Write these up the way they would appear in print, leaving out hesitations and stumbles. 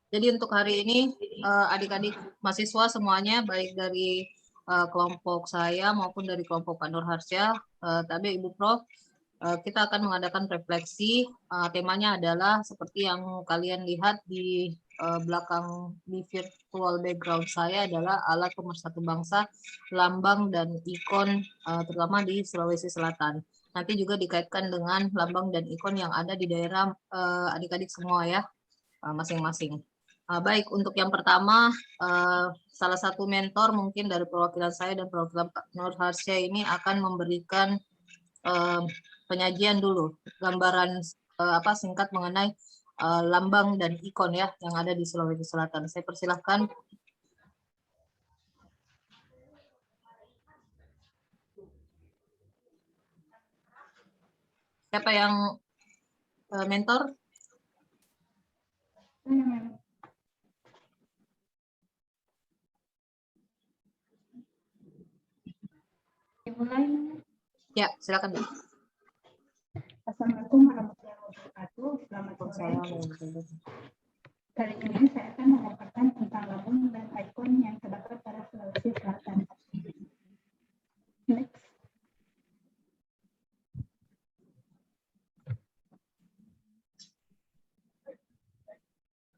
Jadi untuk hari ini adik-adik mahasiswa semuanya, baik dari kelompok saya maupun dari kelompok Pak Nur Harsya, Tabe Ibu Prof, kita akan mengadakan refleksi. Temanya adalah seperti yang kalian lihat di belakang di virtual background saya adalah alat pemersatu bangsa, lambang dan ikon terutama di Sulawesi Selatan. Nanti juga dikaitkan dengan lambang dan ikon yang ada di daerah adik-adik semua ya, masing-masing. Baik, untuk yang pertama, salah satu mentor mungkin dari perwakilan saya dan perwakilan Pak Nur Harsya ini akan memberikan penyajian dulu, gambaran singkat mengenai lambang dan ikon ya yang ada di Sulawesi Selatan. Saya persilahkan. Siapa yang mentor? Ya, silakan. Assalamualaikum warahmatullahi wabarakatuh. Selamat sore. Kali ini saya akan memaparkan tentang lambang dan ikon yang terdapat pada Sulawesi Selatan. Next.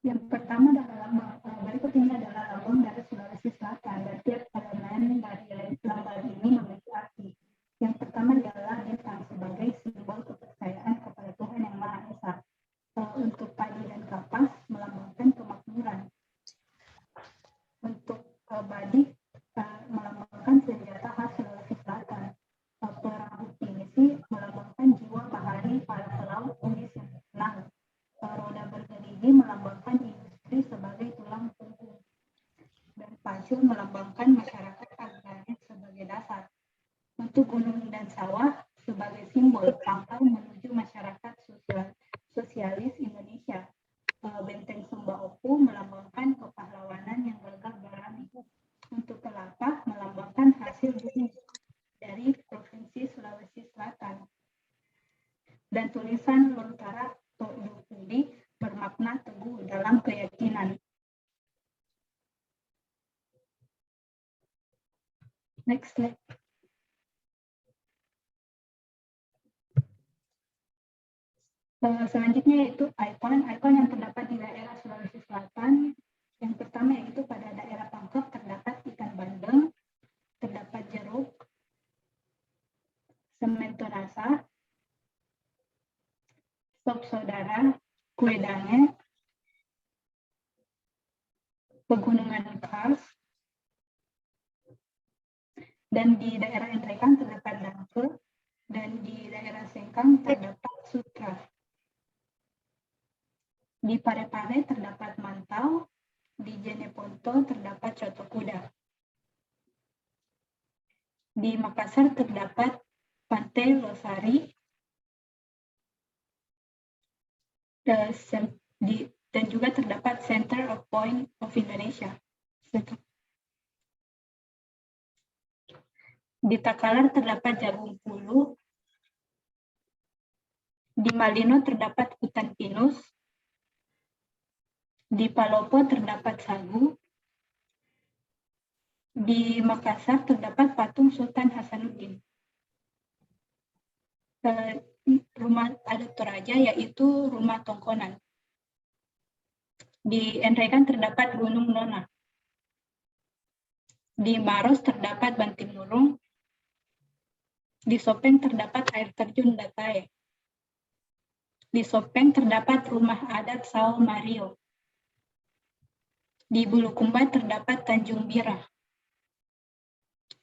Yang pertama adalah lambang. Berikut ini adalah lambang dari Sulawesi Selatan dan tiap elemen dari lambang ini memiliki arti. Yang pertama adalah bintang sebagai simbol kepercayaan kepada Tuhan Yang Maha Esa. Untuk padi dan kapas melambangkan kemakmuran. Untuk badik melambangkan senjata khas Sulawesi Selatan. Perahu pinisi melambangkan jiwa bahari para pelaut Inggris yang tenang. Roda bergerigi melambangkan industri sebagai tulang punggung. Dan pacu melambangkan masyarakat agraris sebagai dasar. Untuk gunung dan sawah sebagai simbol pangkal menuju masyarakat sosialis Indonesia. Benteng Sumba Opu melambangkan kepahlawanan yang gagah berani. Untuk kelapa melambangkan hasil bumi dari Provinsi Sulawesi Selatan. Dan tulisan Lontara Toyopudi bermakna teguh dalam keyakinan. Next slide. Selanjutnya yaitu ikon yang terdapat di daerah Sulawesi Selatan. Yang pertama yaitu pada daerah Pangkep terdapat ikan bandeng, terdapat jeruk, semen tonasa, sop saudara, kue dange, pegunungan kars, dan di daerah Entrekan terdapat dangke, dan di daerah Sengkang terdapat sutra. Di Parepare terdapat mantau, di Jeneponto terdapat coto kuda. Di Makassar terdapat Pantai Losari, dan juga terdapat Center of Point of Indonesia. Di Takalar terdapat jagung puluh. Di Malino terdapat hutan pinus. Di Palopo terdapat sagu. Di Makassar terdapat patung Sultan Hasanuddin. Rumah adat Toraja yaitu Rumah Tongkonan. Di Entrekan terdapat Gunung Nona. Di Maros terdapat Bantimurung. Di Sopeng terdapat air terjun Datae. Di Sopeng terdapat rumah adat Sao Mario. Di Bulukumba terdapat Tanjung Bira.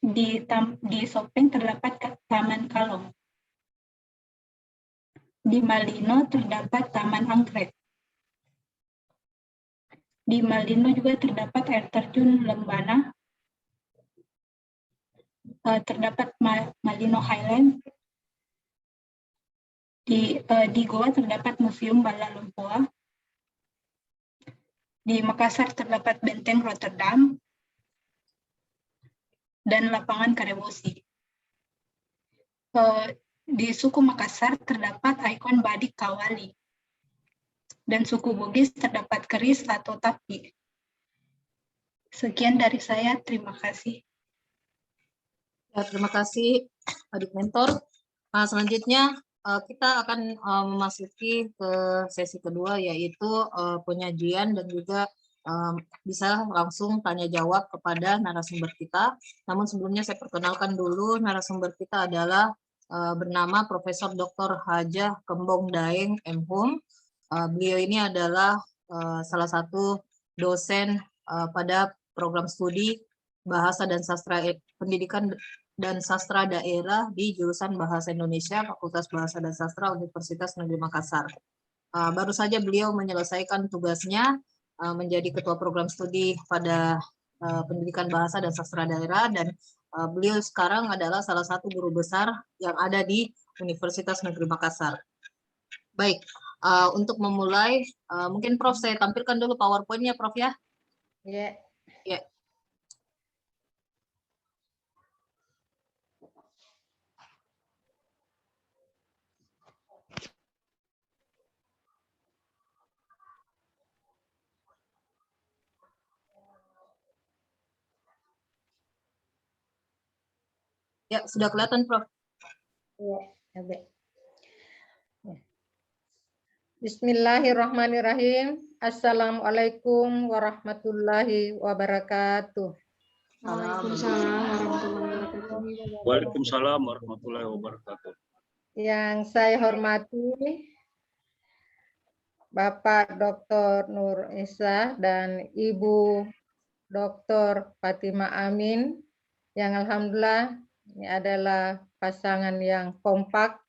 Di Sopeng terdapat Taman Kalong. Di Malino terdapat Taman Anggrek. Di Malino juga terdapat air terjun Lembana. Terdapat Malino Highland. Di Goa terdapat Museum Bala Lumpua. Di Makassar terdapat Benteng Rotterdam. dan lapangan Karebosi. Di suku Makassar terdapat ikon badik kawali, dan suku Bugis terdapat keris atau tapi. Sekian dari saya, terima kasih. Ya, terima kasih adik mentor. Nah, selanjutnya kita akan memasuki ke sesi kedua, yaitu penyajian dan juga bisa langsung tanya jawab kepada narasumber kita. Namun sebelumnya saya perkenalkan dulu, narasumber kita adalah bernama Profesor Dr. Hajah Kembong Daeng M.Hum. Beliau ini adalah salah satu dosen pada program studi Bahasa dan Sastra Pendidikan dan Sastra Daerah di jurusan Bahasa Indonesia, Fakultas Bahasa dan Sastra Universitas Negeri Makassar. Baru saja beliau menyelesaikan tugasnya menjadi ketua program studi pada Pendidikan Bahasa dan Sastra Daerah, dan beliau sekarang adalah salah satu guru besar yang ada di Universitas Negeri Makassar. Baik, untuk memulai, mungkin Prof saya tampilkan dulu PowerPoint-nya, Prof ya. Ya. Ya. Ya, sudah kelihatan, Prof. Ya, baik. Bismillahirrahmanirrahim. Assalamualaikum warahmatullahi wabarakatuh. Waalaikumsalam warahmatullahi wabarakatuh. Yang saya hormati Bapak Dr. Nur Isa dan Ibu Dr. Fatima Amin, yang alhamdulillah ini adalah pasangan yang kompak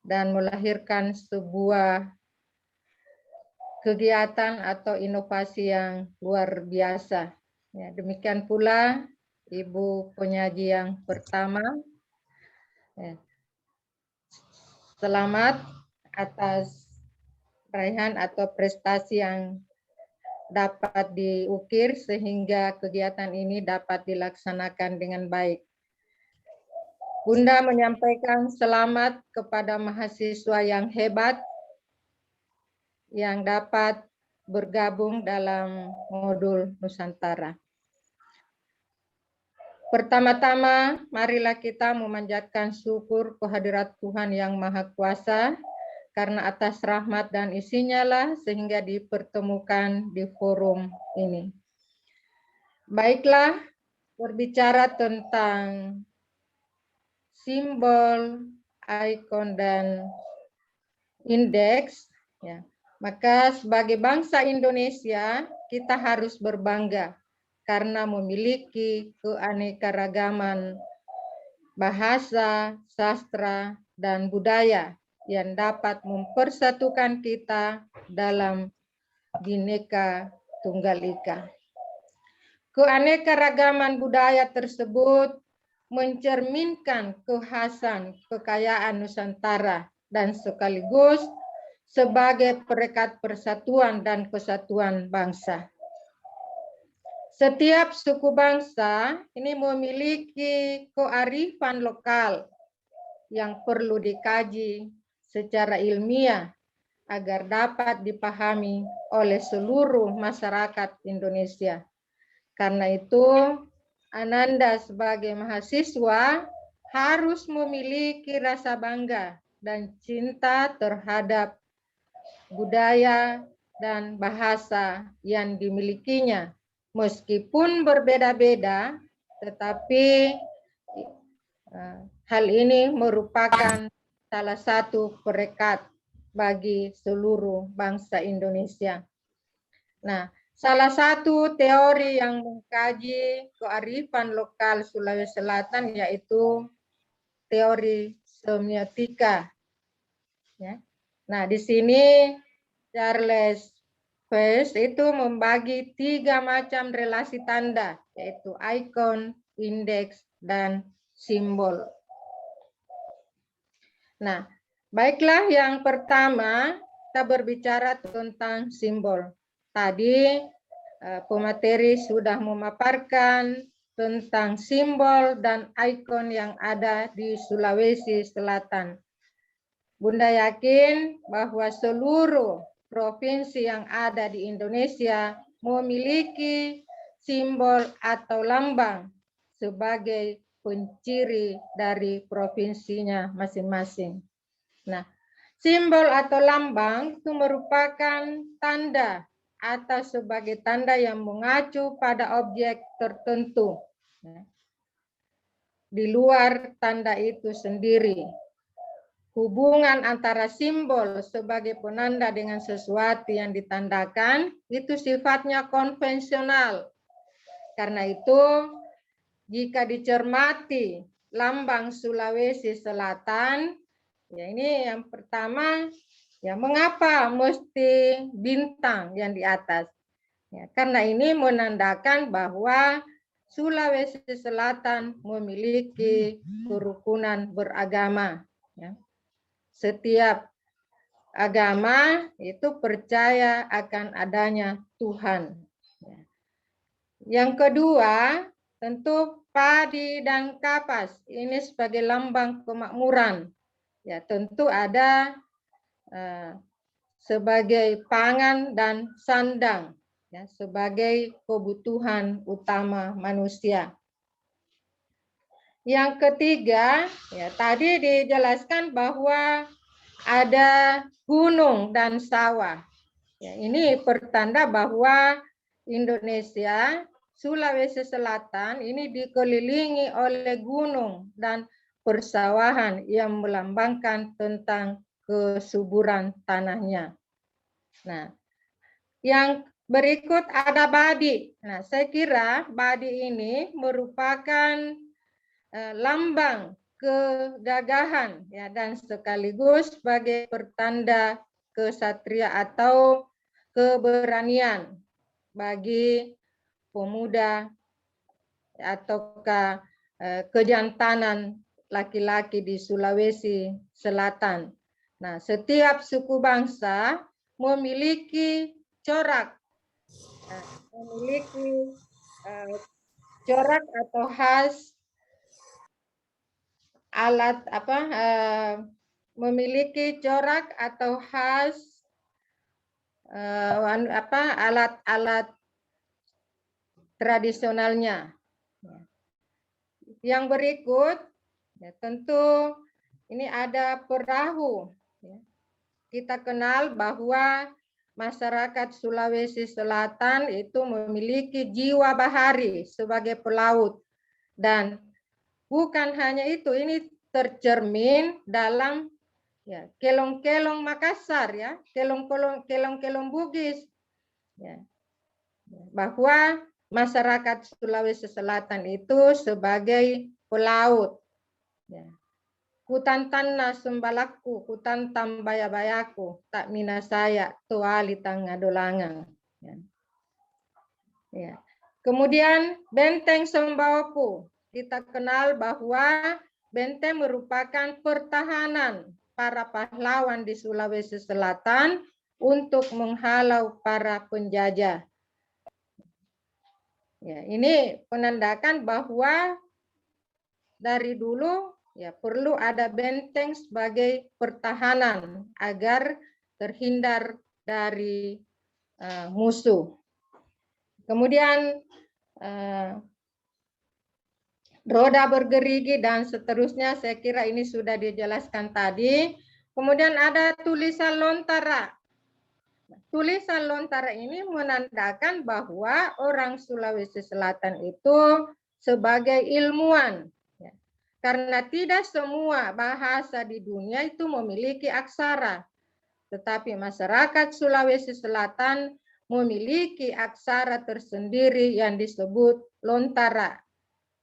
dan melahirkan sebuah kegiatan atau inovasi yang luar biasa. Ya, demikian pula Ibu penyaji yang pertama. Ya. Selamat atas raihan atau prestasi yang dapat diukir sehingga kegiatan ini dapat dilaksanakan dengan baik. Bunda menyampaikan selamat kepada mahasiswa yang hebat yang dapat bergabung dalam modul Nusantara. Pertama-tama, marilah kita memanjatkan syukur kehadirat Tuhan Yang Maha Kuasa, karena atas rahmat dan isinya lah sehingga dipertemukan di forum ini. Baiklah, berbicara tentang simbol, ikon, dan indeks, ya, maka sebagai bangsa Indonesia kita harus berbangga karena memiliki keanekaragaman bahasa, sastra, dan budaya yang dapat mempersatukan kita dalam Bhinneka Tunggal Ika. Keanekaragaman budaya tersebut mencerminkan kekhasan kekayaan Nusantara dan sekaligus sebagai perekat persatuan dan kesatuan bangsa. Setiap suku bangsa ini memiliki kearifan lokal yang perlu dikaji secara ilmiah agar dapat dipahami oleh seluruh masyarakat Indonesia. Karena itu, Ananda sebagai mahasiswa harus memiliki rasa bangga dan cinta terhadap budaya dan bahasa yang dimilikinya. Meskipun berbeda-beda, tetapi hal ini merupakan salah satu perekat bagi seluruh bangsa Indonesia. Nah, salah satu teori yang mengkaji kearifan lokal Sulawesi Selatan yaitu teori semiotika. Ya. Nah, di sini Charles Peirce itu membagi 3 macam relasi tanda, yaitu ikon, indeks, dan simbol. Nah, baiklah, yang pertama kita berbicara tentang simbol. Tadi pemateri sudah memaparkan tentang simbol dan ikon yang ada di Sulawesi Selatan. Bunda yakin bahwa seluruh provinsi yang ada di Indonesia memiliki simbol atau lambang sebagai penciri dari provinsinya masing-masing. Nah, simbol atau lambang itu merupakan tanda atau sebagai tanda yang mengacu pada objek tertentu. Di luar tanda itu sendiri. Hubungan antara simbol sebagai penanda dengan sesuatu yang ditandakan itu sifatnya konvensional. Karena itu, jika dicermati lambang Sulawesi Selatan, ya ini yang pertama, ya mengapa mesti bintang yang di atas? Ya, karena ini menandakan bahwa Sulawesi Selatan memiliki kerukunan beragama. Ya. Setiap agama itu percaya akan adanya Tuhan. Ya. Yang kedua, tentu padi dan kapas ini sebagai lambang kemakmuran. Ya, tentu ada sebagai pangan dan sandang, ya, sebagai kebutuhan utama manusia. Yang ketiga, ya, tadi dijelaskan bahwa ada gunung dan sawah. Ya, ini pertanda bahwa Indonesia, Sulawesi Selatan ini dikelilingi oleh gunung dan persawahan yang melambangkan tentang kesuburan tanahnya. Nah, yang berikut ada badi. Nah, saya kira badi ini merupakan lambang kegagahan, ya, dan sekaligus sebagai pertanda kesatria atau keberanian bagi pemuda ataukah kejantanan laki-laki di Sulawesi Selatan. Nah, setiap suku bangsa memiliki corak, corak atau khas alat memiliki corak atau khas alat-alat tradisionalnya. Yang berikut, ya, tentu ini ada perahu. Ya. Kita kenal bahwa masyarakat Sulawesi Selatan itu memiliki jiwa bahari sebagai pelaut. Dan bukan hanya itu, ini tercermin dalam, ya, kelong-kelong Makassar, ya, kelong-kelong Bugis, ya, bahwa masyarakat Sulawesi Selatan itu sebagai pelaut. Ya. Kutantanna sembalaku, kutantam baya-bayaku, tak mina saya, tuali tangga dolangan. Ya. Ya. Kemudian benteng Sembawaku, kita kenal bahwa benteng merupakan pertahanan para pahlawan di Sulawesi Selatan untuk menghalau para penjajah. Ya, ini menandakan bahwa dari dulu, ya, perlu ada benteng sebagai pertahanan agar terhindar dari musuh. Kemudian roda bergerigi dan seterusnya, saya kira ini sudah dijelaskan tadi. Kemudian ada tulisan lontara. Tulisan lontara ini menandakan bahwa orang Sulawesi Selatan itu sebagai ilmuwan. Ya. Karena tidak semua bahasa di dunia itu memiliki aksara. Tetapi masyarakat Sulawesi Selatan memiliki aksara tersendiri yang disebut lontara.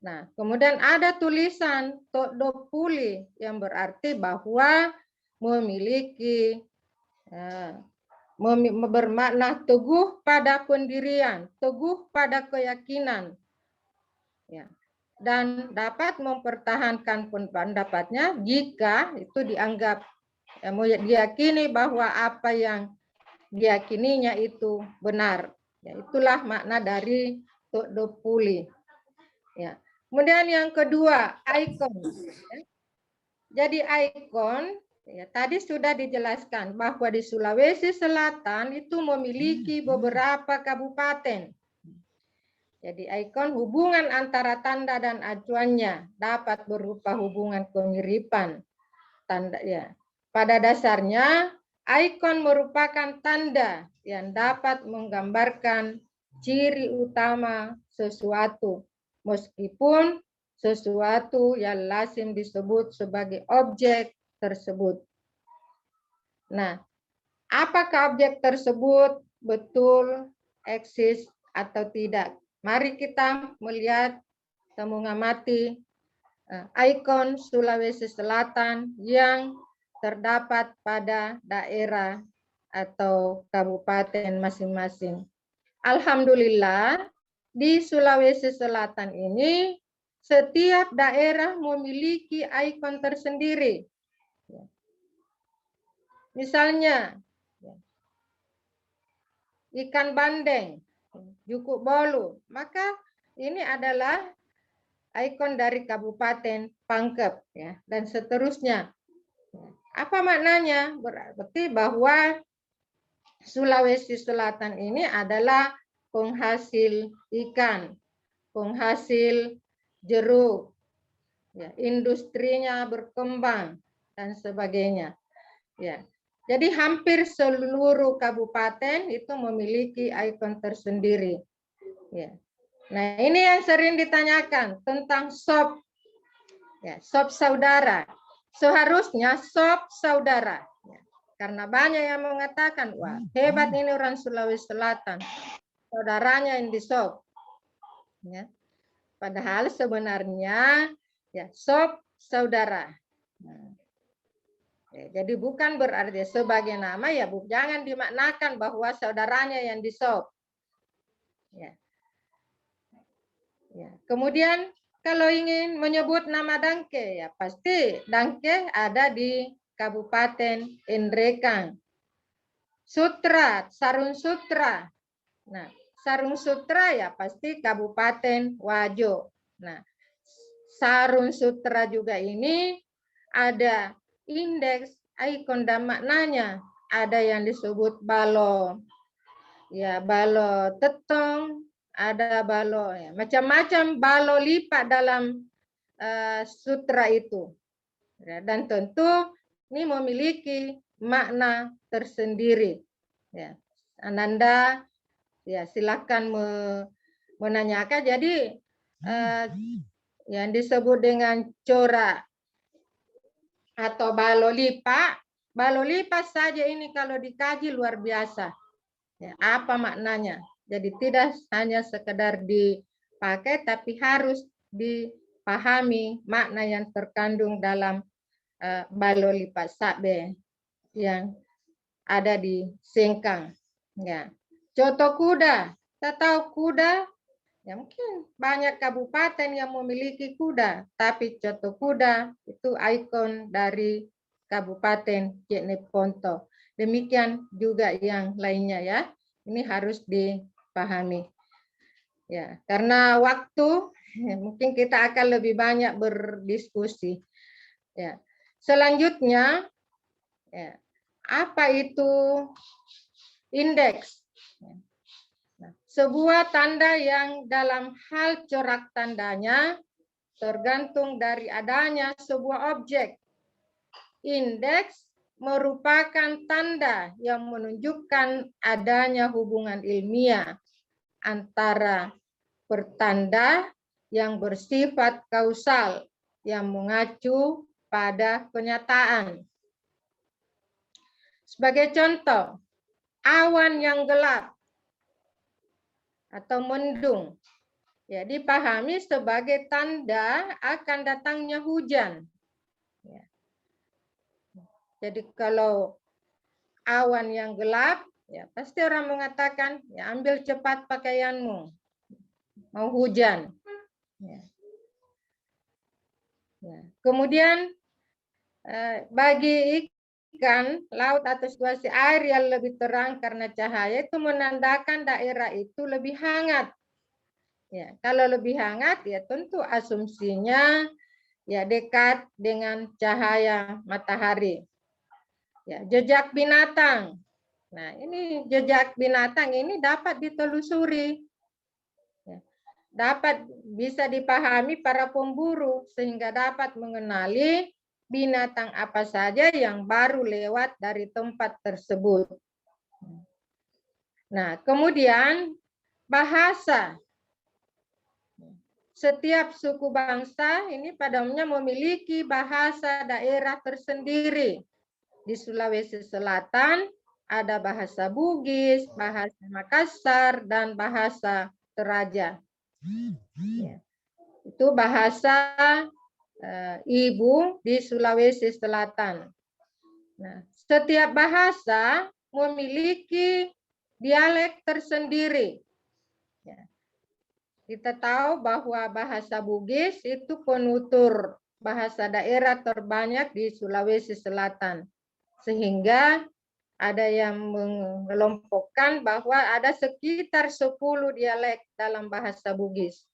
Nah, kemudian ada tulisan Todopuli yang berarti bahwa memiliki bermakna teguh pada pendirian, teguh pada keyakinan, ya, dan dapat mempertahankan pendapatnya jika itu dianggap diyakini bahwa apa yang diyakininya itu benar. Ya, itulah makna dari Todopuli. Ya. Kemudian yang kedua, ikon. Jadi ikon, ya, tadi sudah dijelaskan bahwa di Sulawesi Selatan itu memiliki beberapa kabupaten. Jadi ikon hubungan antara tanda dan acuannya dapat berupa hubungan kemiripan. Tanda ya. Pada dasarnya, ikon merupakan tanda yang dapat menggambarkan ciri utama sesuatu, meskipun sesuatu yang lazim disebut sebagai objek tersebut. Nah, apakah objek tersebut betul eksis atau tidak? Mari kita melihat dan mengamati ikon Sulawesi Selatan yang terdapat pada daerah atau kabupaten masing-masing. Alhamdulillah, di Sulawesi Selatan ini setiap daerah memiliki ikon tersendiri. Misalnya, ikan bandeng, Jukuk Bolu, maka ini adalah ikon dari Kabupaten Pangkep, ya, dan seterusnya. Apa maknanya? Berarti bahwa Sulawesi Selatan ini adalah penghasil ikan, penghasil jeruk, ya, industrinya berkembang dan sebagainya. Ya, jadi hampir seluruh kabupaten itu memiliki ikon tersendiri. Ya. Nah, ini yang sering ditanyakan tentang sop, ya, sop saudara. Seharusnya sop saudara, ya. Karena banyak yang mengatakan, wah hebat ini orang Sulawesi Selatan, saudaranya yang di sop. Ya. Padahal sebenarnya ya sop saudara. Nah, ya, jadi bukan berarti sebagai nama ya, jangan dimaknakan bahwa saudaranya yang di sop. Ya. Ya. Kemudian kalau ingin menyebut nama Dangke, ya pasti Dangke ada di Kabupaten Indrekang. Sutra, Sarung Sutra. Nah, Sarung Sutra ya pasti Kabupaten Wajo. Nah, Sarung Sutra juga ini ada indeks ikon dan maknanya. Ada yang disebut balo, ya balo tetong, ada balo, ya, macam-macam balo lipat dalam sutra itu, ya, dan tentu ini memiliki makna tersendiri. Ya, Ananda, ya silakan menanyakan. Jadi yang disebut dengan corak atau balo lipat saja ini kalau dikaji luar biasa. Ya, apa maknanya? Jadi tidak hanya sekedar dipakai, tapi harus dipahami makna yang terkandung dalam balo lipat sabe yang ada di Sengkang. Ya. Contoh kuda, kita tahu kuda, ya mungkin banyak kabupaten yang memiliki kuda, tapi contoh kuda itu ikon dari Kabupaten Jeneponto. Demikian juga yang lainnya ya. Ini harus dipahami. Ya, karena waktu mungkin kita akan lebih banyak berdiskusi. Ya. Selanjutnya, ya, apa itu indeks? Nah, sebuah tanda yang dalam hal corak tandanya tergantung dari adanya sebuah objek. Indeks merupakan tanda yang menunjukkan adanya hubungan ilmiah antara pertanda yang bersifat kausal yang mengacu pada kenyataan. Sebagai contoh, awan yang gelap atau mendung ya dipahami sebagai tanda akan datangnya hujan. Ya. Jadi kalau awan yang gelap, ya pasti orang mengatakan, ya ambil cepat pakaianmu, mau hujan. Ya. Ya. Kemudian bagi ikan laut atau situasi air yang lebih terang karena cahaya itu menandakan daerah itu lebih hangat. Ya, kalau lebih hangat ya tentu asumsinya ya dekat dengan cahaya matahari. Ya, jejak binatang. Nah, ini jejak binatang ini dapat ditelusuri. Ya, dapat bisa dipahami para pemburu sehingga dapat mengenali binatang apa saja yang baru lewat dari tempat tersebut. Nah, kemudian bahasa. Setiap suku bangsa ini pada umumnya memiliki bahasa daerah tersendiri. Di Sulawesi Selatan ada bahasa Bugis, bahasa Makassar, dan bahasa Toraja. Ya. Itu bahasa ibu di Sulawesi Selatan. Nah, setiap bahasa memiliki dialek tersendiri. Ya. Kita tahu bahwa bahasa Bugis itu penutur bahasa daerah terbanyak di Sulawesi Selatan. Sehingga ada yang mengelompokkan bahwa ada sekitar 10 dialek dalam bahasa Bugis.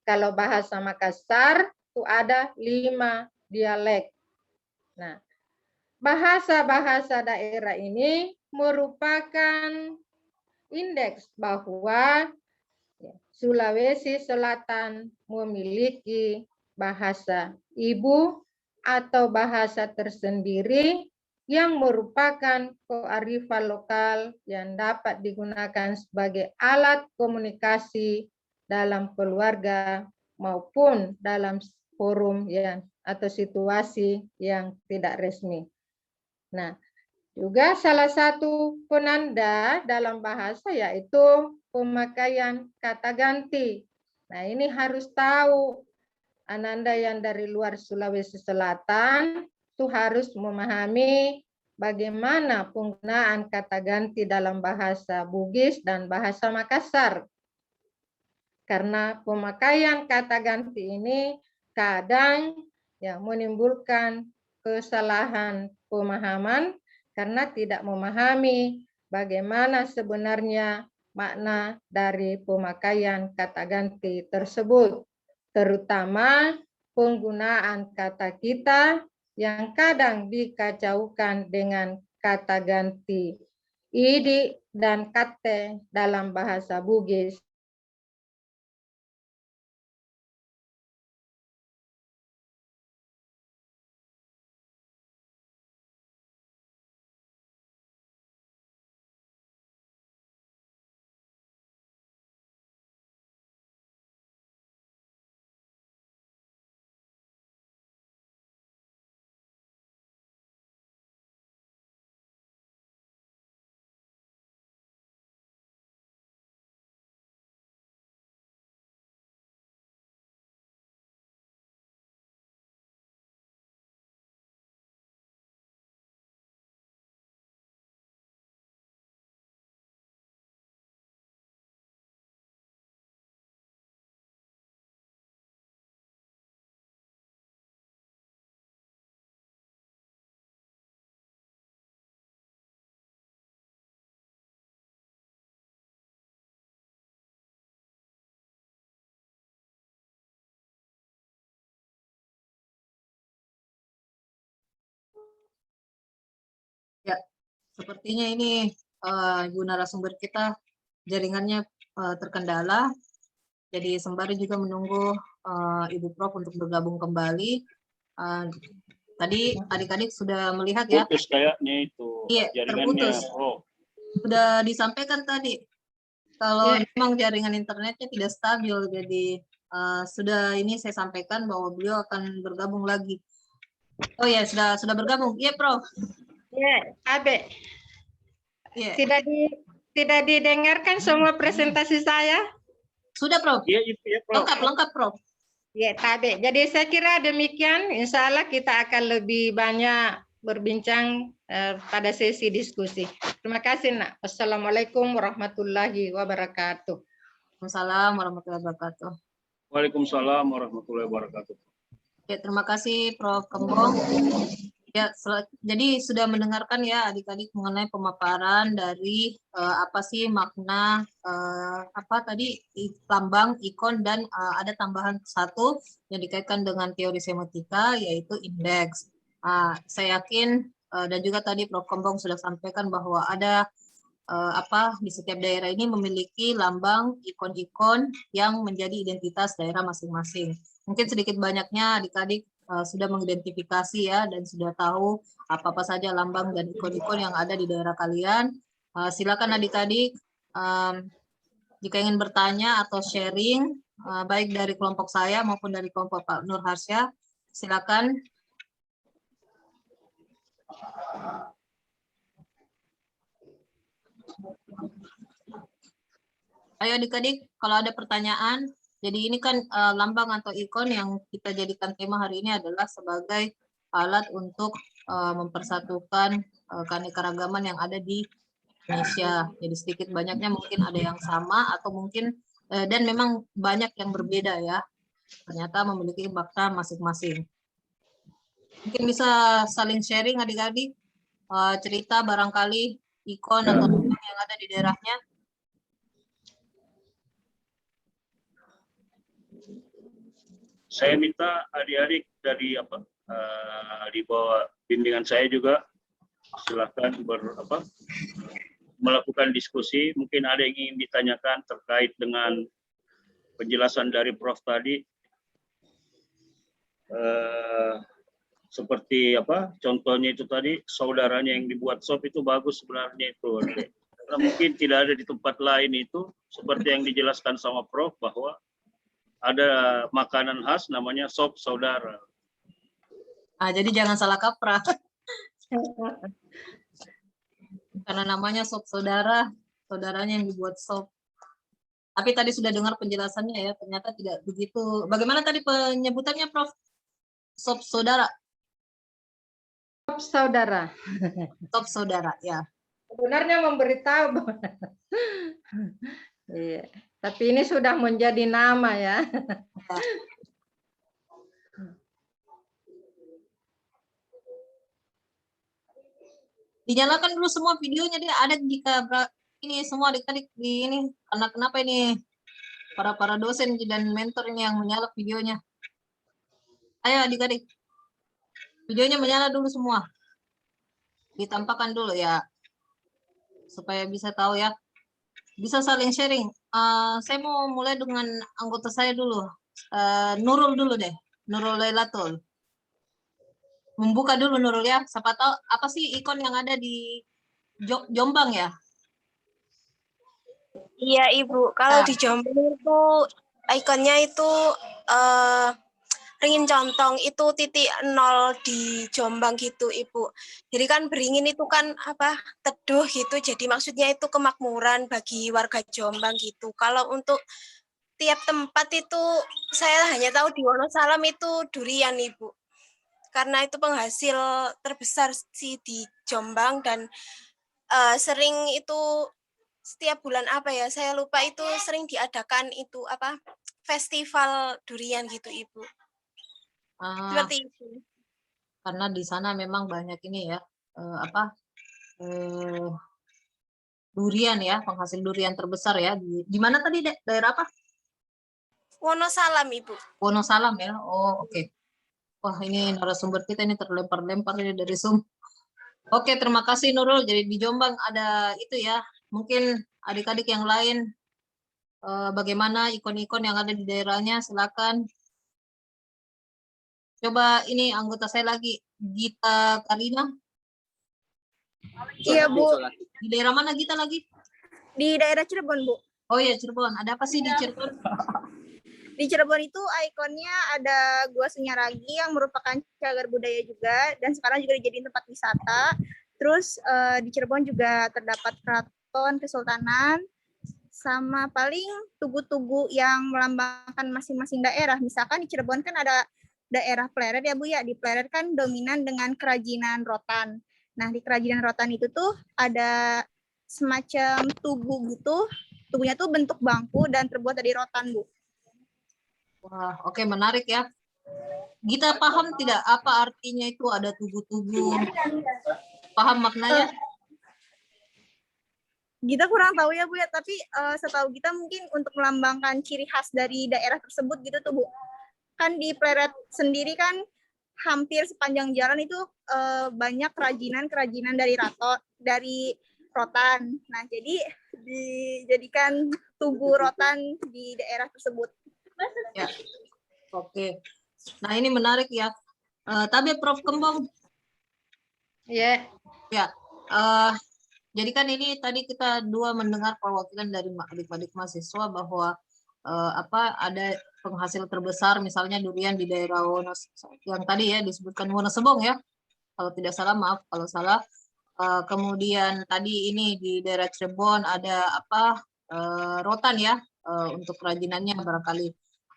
Kalau bahasa Makassar itu ada 5 dialek. Nah, bahasa-bahasa daerah ini merupakan indeks bahwa Sulawesi Selatan memiliki bahasa ibu atau bahasa tersendiri yang merupakan kearifan lokal yang dapat digunakan sebagai alat komunikasi dalam keluarga maupun dalam forum yang atau situasi yang tidak resmi. Nah, juga salah satu penanda dalam bahasa yaitu pemakaian kata ganti. Nah, ini harus tahu Ananda yang dari luar Sulawesi Selatan itu harus memahami bagaimana penggunaan kata ganti dalam bahasa Bugis dan bahasa Makassar. Karena pemakaian kata ganti ini kadang ya menimbulkan kesalahan pemahaman karena tidak memahami bagaimana sebenarnya makna dari pemakaian kata ganti tersebut, terutama penggunaan kata kita yang kadang dikacaukan dengan kata ganti idi dan kate dalam bahasa Bugis. Ya, sepertinya ini Ibu narasumber kita jaringannya terkendala. Jadi sembari juga menunggu Ibu Prof untuk bergabung kembali. Tadi adik-adik sudah melihat ya. Putus kayaknya itu Iya, jaringannya. terputus. Oh. Sudah disampaikan tadi. Kalau memang jaringan internetnya tidak stabil, jadi sudah ini saya sampaikan bahwa beliau akan bergabung lagi. Oh ya, sudah bergabung. Iya, Prof. Ya, Abe. Iya. Tidak didengarkan semua presentasi saya? Sudah, Prof. Iya, itu ya, Prof. Lengkap, Prof. Ya, Tabe. Jadi saya kira demikian. Insya Allah kita akan lebih banyak berbincang pada sesi diskusi. Terima kasih, Nak. Wassalamualaikum warahmatullahi wabarakatuh. Waalaikumsalam warahmatullahi wabarakatuh. Waalaikumsalam warahmatullahi wabarakatuh. Ya, terima kasih Prof. Kembong. Ya, jadi sudah mendengarkan ya adik-adik mengenai pemaparan dari apa sih makna apa tadi lambang, ikon, dan ada tambahan satu yang dikaitkan dengan teori semiotika yaitu indeks. Saya yakin dan juga tadi Prof. Kombong sudah sampaikan bahwa ada apa di setiap daerah ini memiliki lambang, ikon-ikon yang menjadi identitas daerah masing-masing. Mungkin sedikit banyaknya adik-adik sudah mengidentifikasi ya dan sudah tahu apa-apa saja lambang dan ikon-ikon yang ada di daerah kalian. Silakan adik-adik jika ingin bertanya atau sharing baik dari kelompok saya maupun dari kelompok Pak Nur Harsya, silakan. Ayo adik-adik, kalau ada pertanyaan, jadi ini kan lambang atau ikon yang kita jadikan tema hari ini adalah sebagai alat untuk mempersatukan keanekaragaman yang ada di Indonesia. Jadi sedikit banyaknya mungkin ada yang sama atau mungkin dan memang banyak yang berbeda ya. Ternyata memiliki makna masing-masing. Mungkin bisa saling sharing adik-adik cerita barangkali ikon atau lambang yang ada di daerahnya. Saya minta adik-adik dari di bawah bimbingan saya juga silakan melakukan diskusi. Mungkin ada yang ingin ditanyakan terkait dengan penjelasan dari Prof tadi. Seperti contohnya itu tadi, saudaranya yang dibuat sop itu bagus sebenarnya itu. Karena mungkin tidak ada di tempat lain itu seperti yang dijelaskan sama Prof bahwa ada makanan khas namanya sop saudara. Jadi jangan salah kaprah. Karena namanya sop saudara, saudaranya yang dibuat sop. Tapi tadi sudah dengar penjelasannya ya, ternyata tidak begitu. Bagaimana tadi penyebutannya, Prof? Sop saudara. Sop saudara. Sop saudara, ya. Sebenarnya memberitahu. Iya. Tapi ini sudah menjadi nama ya. Dinyalakan dulu semua videonya, dia ada jika ini semua adik-adik di ini. Karena kenapa ini para dosen dan mentor ini yang menyala videonya. Ayo adik-adik. Videonya menyala dulu semua. Ditampakkan dulu ya. Supaya bisa tahu ya. Bisa saling sharing. Saya mau mulai dengan anggota saya dulu. Nurul dulu deh. Nurul Lailatul. Membuka dulu Nurul ya. Siapa tahu apa sih ikon yang ada di Jombang ya? Iya Ibu. Kalau di Jombang itu ikonnya itu Ringin Contong itu titik 0 di Jombang gitu Ibu. Jadi kan beringin itu kan teduh gitu. Jadi maksudnya itu kemakmuran bagi warga Jombang gitu. Kalau untuk tiap tempat itu saya hanya tahu di Wonosalam itu durian Ibu. Karena itu penghasil terbesar sih di Jombang dan sering itu setiap bulan saya lupa itu sering diadakan itu festival durian gitu Ibu. Seperti itu. Karena di sana memang banyak ini ya, durian ya, penghasil durian terbesar ya. Di mana tadi daerah apa? Wonosalam Ibu. Wonosalam ya. Oh oke. Wah ini narasumber kita ini terlempar-lempar dari Zoom. Oke terima kasih Nurul. Jadi di Jombang ada itu ya. Mungkin adik-adik yang lain bagaimana ikon-ikon yang ada di daerahnya, silakan. Coba ini anggota saya lagi, Gita Karina. Iya Bu. Di daerah mana Gita lagi? Di daerah Cirebon Bu. Oh ya Cirebon. Ada apa sih di Cirebon? Di Cirebon itu ikonnya ada Gua Sunyaragi yang merupakan cagar budaya juga dan sekarang juga dijadiin tempat wisata. Terus di Cirebon juga terdapat keraton kesultanan sama paling tugu-tugu yang melambangkan masing-masing daerah. Misalkan di Cirebon kan ada daerah Pleret ya Bu ya. Di Pleret kan dominan dengan kerajinan rotan. Nah, di kerajinan rotan itu tuh ada semacam tugu gitu. Tubuhnya tuh bentuk bangku dan terbuat dari rotan, Bu. Wah, oke menarik ya. Gita paham tidak apa artinya itu ada tugu-tugu? Paham maknanya? Gita kurang tahu ya Bu ya, tapi setahu kita mungkin untuk melambangkan ciri khas dari daerah tersebut gitu tuh Bu. Kan di Pleret sendiri kan hampir sepanjang jalan itu banyak kerajinan dari rotan. Nah, jadi dijadikan tugu rotan di daerah tersebut. Ya. Oke. Nah, ini menarik ya. Tapi Prof Kembong. Ya. Ya. Jadi kan ini tadi kita dua mendengar perwakilan dari adik-adik mahasiswa bahwa ada penghasil terbesar misalnya durian di daerah yang tadi ya disebutkan Wonosobong ya. Kalau tidak salah, maaf kalau salah. Kemudian tadi ini di daerah Cirebon ada rotan ya untuk kerajinannya barangkali.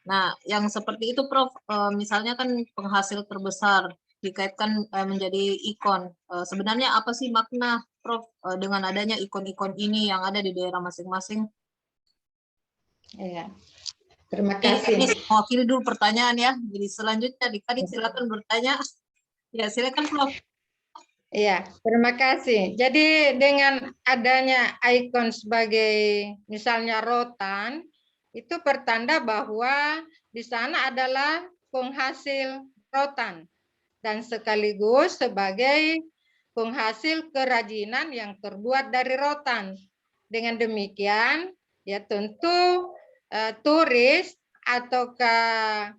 Nah, yang seperti itu Prof, misalnya kan penghasil terbesar dikaitkan menjadi ikon. Sebenarnya apa sih makna Prof dengan adanya ikon-ikon ini yang ada di daerah masing-masing? Iya. Terima kasih. Ini mewakili dulu pertanyaan ya. Jadi selanjutnya Adik-adik silakan bertanya. Ya, silakan Prof. Iya, terima kasih. Jadi dengan adanya ikon sebagai misalnya rotan, itu pertanda bahwa di sana adalah penghasil rotan dan sekaligus sebagai penghasil kerajinan yang terbuat dari rotan. Dengan demikian, ya tentu turis ataukah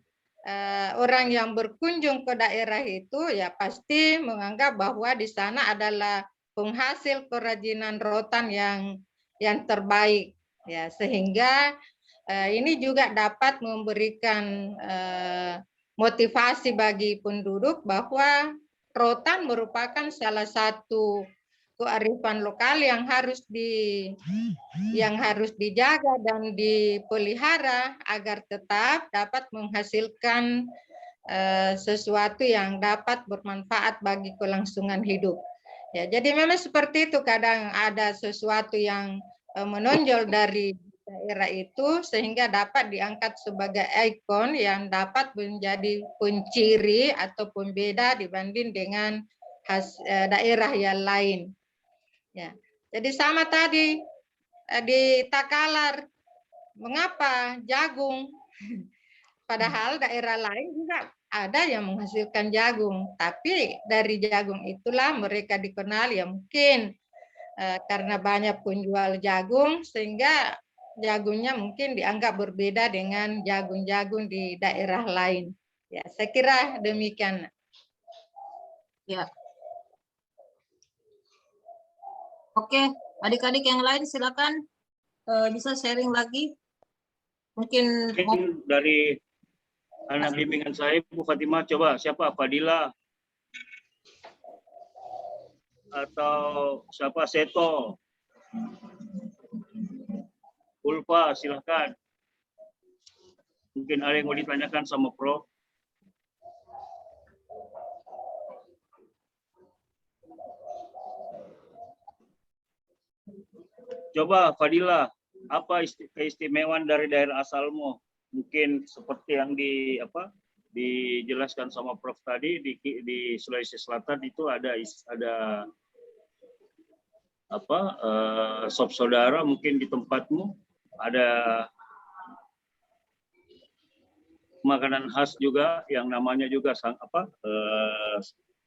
orang yang berkunjung ke daerah itu ya pasti menganggap bahwa di sana adalah penghasil kerajinan rotan yang terbaik ya, sehingga ini juga dapat memberikan motivasi bagi penduduk bahwa rotan merupakan salah satu kearifan lokal yang harus dijaga dan dipelihara agar tetap dapat menghasilkan sesuatu yang dapat bermanfaat bagi kelangsungan hidup. Ya, jadi memang seperti itu, kadang ada sesuatu yang menonjol dari daerah itu sehingga dapat diangkat sebagai ikon yang dapat menjadi penciri atau pembeda dibanding dengan daerah yang lain. Ya, jadi sama tadi di Takalar, mengapa jagung? Padahal daerah lain juga ada yang menghasilkan jagung, tapi dari jagung itulah mereka dikenal ya mungkin karena banyak penjual jagung sehingga jagungnya mungkin dianggap berbeda dengan jagung-jagung di daerah lain. Ya, saya kira demikian. Ya. Oke, adik-adik yang lain silakan bisa sharing lagi. Mungkin dari anak bimbingan saya Bu Fatimah, coba siapa? Fadila atau siapa? Seto, Ulfa, silahkan. Mungkin ada yang mau ditanyakan sama Prof. Coba Fadila, apa keistimewaan dari daerah asalmu? Mungkin seperti yang dijelaskan sama Prof tadi di Sulawesi Selatan itu ada sop saudara, mungkin di tempatmu ada makanan khas juga yang namanya juga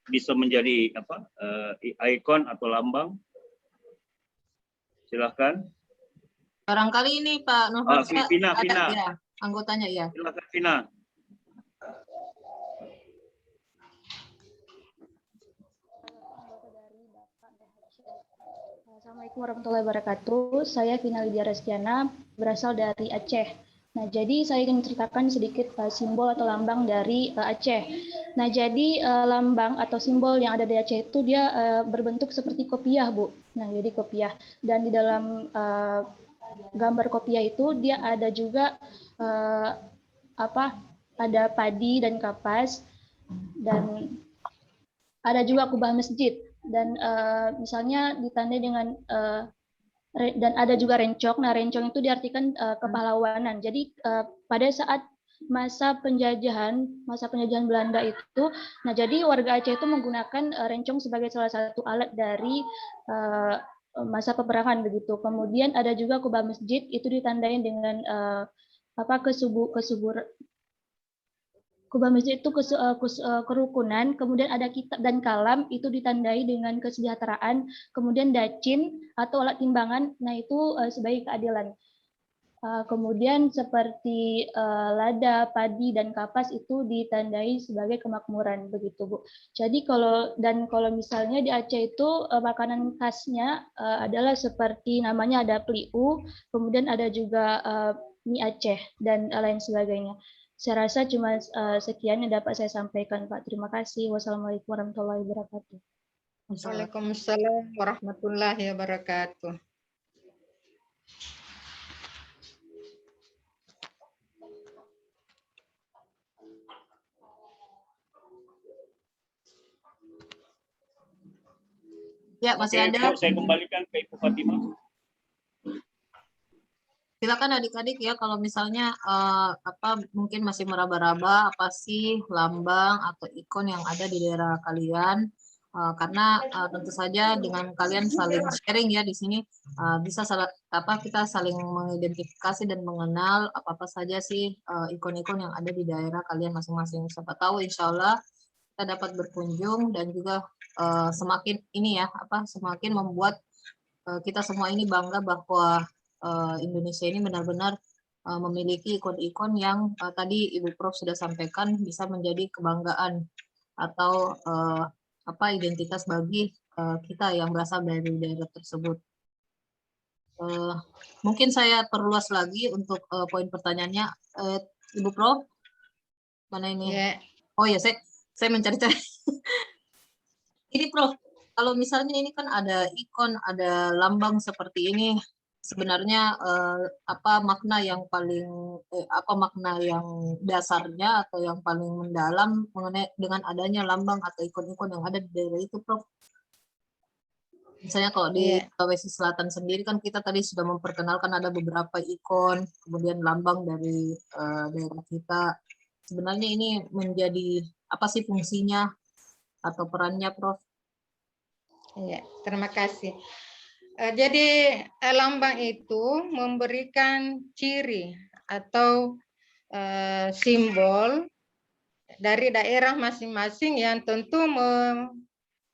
bisa menjadi ikon atau lambang. Silahkan. Barangkali ini Pak Nurhasa Vina. Ya, anggotanya ya. Silahkan Vina. Assalamualaikum warahmatullahi wabarakatuh. Saya Vina Lydia Reskiana, berasal dari Aceh. Nah, jadi saya ingin menceritakan sedikit simbol atau lambang dari Aceh. Nah, jadi lambang atau simbol yang ada di Aceh itu dia berbentuk seperti kopiah, Bu. Nah, jadi kopiah. Dan di dalam gambar kopiah itu dia ada juga ada padi dan kapas, dan ada juga kubah masjid. Dan misalnya ditandai dengan dan ada juga rencong. Nah, rencong itu diartikan kepahlawanan. Jadi pada saat masa penjajahan Belanda itu. Nah, jadi warga Aceh itu menggunakan rencong sebagai salah satu alat dari masa peperangan begitu. Kemudian ada juga kubah masjid itu ditandai dengan kubah masjid itu kerukunan, kemudian ada kitab dan kalam itu ditandai dengan kesejahteraan, kemudian dacin atau alat timbangan, nah itu sebagai keadilan. Kemudian seperti lada, padi, dan kapas itu ditandai sebagai kemakmuran begitu Bu. Jadi kalau misalnya di Aceh itu makanan khasnya adalah seperti namanya ada pliu, kemudian ada juga mie Aceh dan lain sebagainya. Saya rasa cuma sekian yang dapat saya sampaikan Pak. Terima kasih. Wassalamualaikum warahmatullahi wabarakatuh. Waalaikumsalam warahmatullahi wabarakatuh. Ya, masih Oke, ada. saya kembalikan ke Ibu Fatimah. Silakan adik-adik ya, kalau misalnya mungkin masih meraba-raba apa sih lambang atau ikon yang ada di daerah kalian, karena tentu saja dengan kalian saling sharing ya di sini bisa kita saling mengidentifikasi dan mengenal apa saja sih ikon-ikon yang ada di daerah kalian masing-masing. Siapa tahu insya Allah kita dapat berkunjung dan juga semakin membuat kita semua ini bangga bahwa Indonesia ini benar-benar memiliki ikon-ikon yang tadi Ibu Prof sudah sampaikan bisa menjadi kebanggaan atau identitas bagi kita yang berasal dari daerah tersebut. Mungkin saya perluas lagi untuk poin pertanyaannya, Ibu Prof. Mana ini? Yeah. Oh ya, saya mencari-cari. Ini Prof, kalau misalnya ini kan ada ikon, ada lambang seperti ini, sebenarnya apa makna yang dasarnya atau yang paling mendalam mengenai dengan adanya lambang atau ikon-ikon yang ada di daerah itu, Prof? Misalnya kalau di Sulawesi Selatan sendiri kan kita tadi sudah memperkenalkan ada beberapa ikon, kemudian lambang dari daerah kita. Sebenarnya ini menjadi apa sih fungsinya atau perannya, Prof? Iya, terima kasih. Jadi lambang itu memberikan ciri atau simbol dari daerah masing-masing yang tentu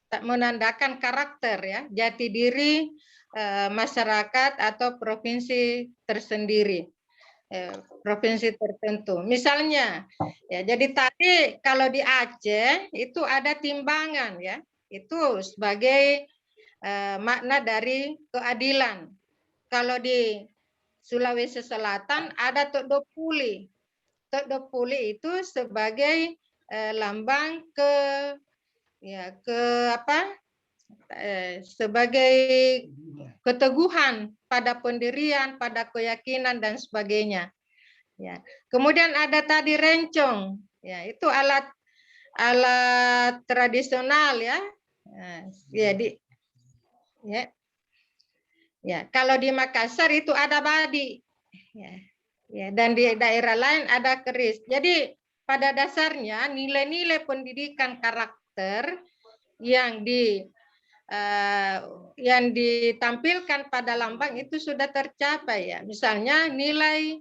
menandakan karakter ya, jati diri masyarakat atau provinsi tersendiri, provinsi tertentu. Misalnya, ya jadi tadi kalau di Aceh itu ada timbangan ya, itu sebagai makna dari keadilan. Kalau di Sulawesi Selatan ada Tok Dopuli. Tok Dopuli itu sebagai lambang sebagai keteguhan pada pendirian, pada keyakinan dan sebagainya. Ya. Kemudian ada tadi rencong. Ya, itu alat tradisional ya. Kalau di Makassar itu ada badi, dan di daerah lain ada keris. Jadi pada dasarnya nilai-nilai pendidikan karakter yang ditampilkan pada lambang itu sudah tercapai ya. Misalnya nilai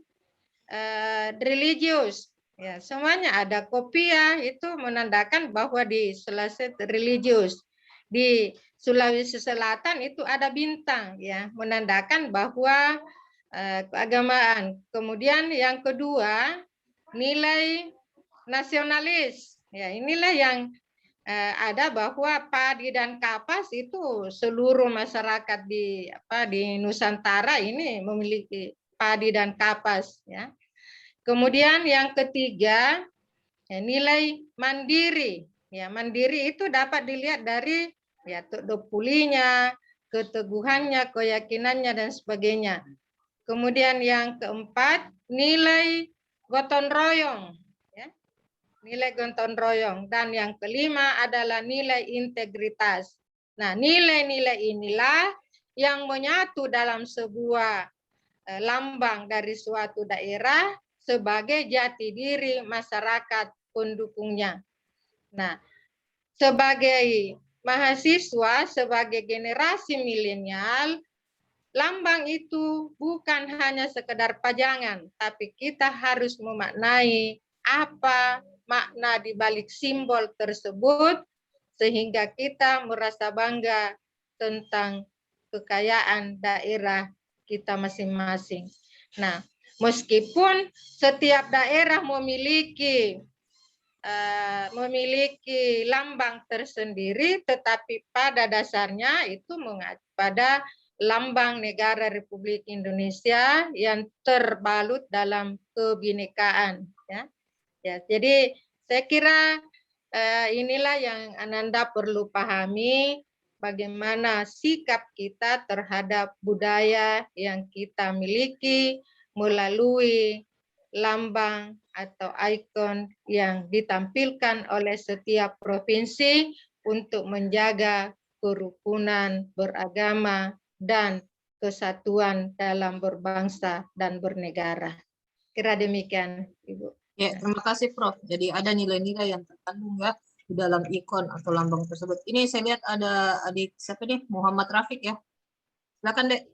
religius, ya semuanya ada kopiah itu menandakan bahwa di Sulawesi religius. Di Sulawesi Selatan itu ada bintang ya menandakan bahwa keagamaan. Kemudian yang kedua nilai nasionalis ya, inilah yang ada bahwa padi dan kapas itu seluruh masyarakat di Nusantara ini memiliki padi dan kapas ya. Kemudian yang ketiga ya, nilai mandiri ya, mandiri itu dapat dilihat dari ya dopulinya, keteguhannya, keyakinannya dan sebagainya. Kemudian yang keempat, nilai gotong royong ya. Nilai gotong royong, dan yang kelima adalah nilai integritas. Nah, nilai-nilai inilah yang menyatu dalam sebuah lambang dari suatu daerah sebagai jati diri masyarakat pendukungnya. Nah, sebagai mahasiswa, sebagai generasi milenial, lambang itu bukan hanya sekedar pajangan, tapi kita harus memaknai apa makna di balik simbol tersebut, sehingga kita merasa bangga tentang kekayaan daerah kita masing-masing. Nah, meskipun setiap daerah memiliki lambang tersendiri, tetapi pada dasarnya itu mengacu pada lambang negara Republik Indonesia yang terbalut dalam kebinekaan. Ya, jadi saya kira inilah yang Ananda perlu pahami, bagaimana sikap kita terhadap budaya yang kita miliki melalui lambang atau ikon yang ditampilkan oleh setiap provinsi untuk menjaga kerukunan beragama dan kesatuan dalam berbangsa dan bernegara. Kira demikian, Ibu. Ya, terima kasih Prof. Jadi ada nilai-nilai yang terkandung ya di dalam ikon atau lambang tersebut. Ini saya lihat ada adik siapa nih? Muhammad Rafiq ya. Silakan, Dek.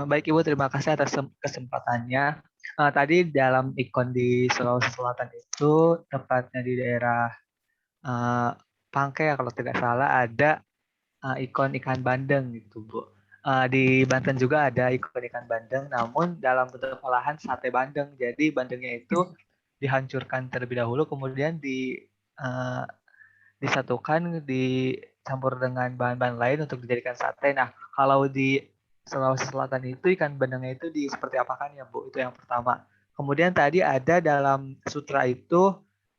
Baik Ibu, terima kasih atas kesempatannya. Tadi dalam ikon di Sulawesi Selatan itu, tepatnya di daerah Pangkeng kalau tidak salah, ada ikon ikan bandeng gitu Bu. Di Banten juga ada ikon ikan bandeng, namun dalam bentuk olahan sate bandeng. Jadi bandengnya itu dihancurkan terlebih dahulu, kemudian disatukan, dicampur dengan bahan-bahan lain untuk dijadikan sate. Nah, kalau di Sulawesi Selatan itu ikan bandengnya itu seperti apakan ya Bu? Itu yang pertama. Kemudian tadi ada dalam sutra itu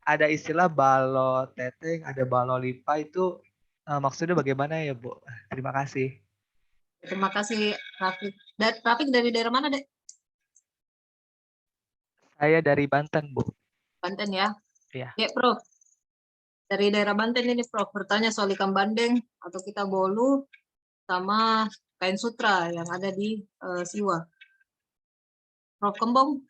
ada istilah balo teteng, ada balo lipa, itu maksudnya bagaimana ya Bu? Terima kasih. Terima kasih Rafiq. Rafiq dari daerah mana, Dek? Saya dari Banten, Bu. Banten ya? Iya. Ya, Prof. Dari daerah Banten ini, Prof. Bertanya soal ikan bandeng atau kita bolu sama kain sutra yang ada di Siwa. Prof Kembong.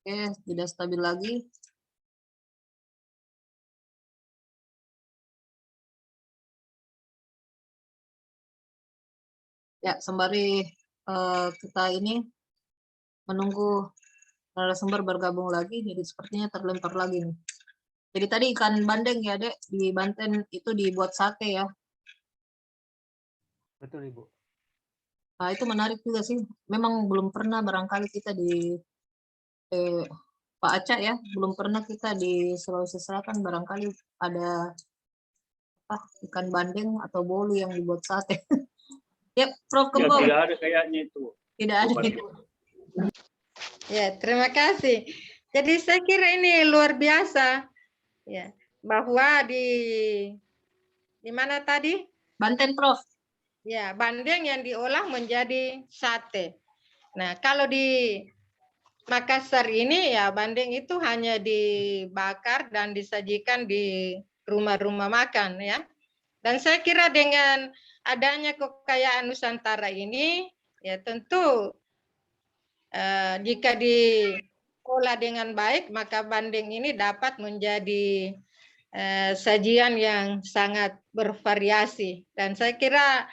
Oke, tidak stabil lagi. Ya, sembari kita ini menunggu narasumber bergabung lagi, jadi sepertinya terlempar lagi nih. Jadi tadi ikan bandeng ya, Dek, di Banten itu dibuat sate ya. Betul, Ibu. Nah, itu menarik juga sih. Memang belum pernah barangkali kita di Pak Acak ya, belum pernah kita di Sulawesi Selatan barangkali ada ikan bandeng atau bolu yang dibuat sate. Ya, Prof Kembong. Ya, tidak ada kayaknya itu. Tidak ada itu. Ya, terima kasih. Jadi saya kira ini luar biasa ya, bahwa di mana tadi? Banten, Prof. Ya, bandeng yang diolah menjadi sate. Nah, kalau di Makassar ini ya bandeng itu hanya dibakar dan disajikan di rumah-rumah makan ya. Dan saya kira dengan adanya kekayaan Nusantara ini ya tentu jika diolah dengan baik maka bandeng ini dapat menjadi sajian yang sangat bervariasi. Dan saya kira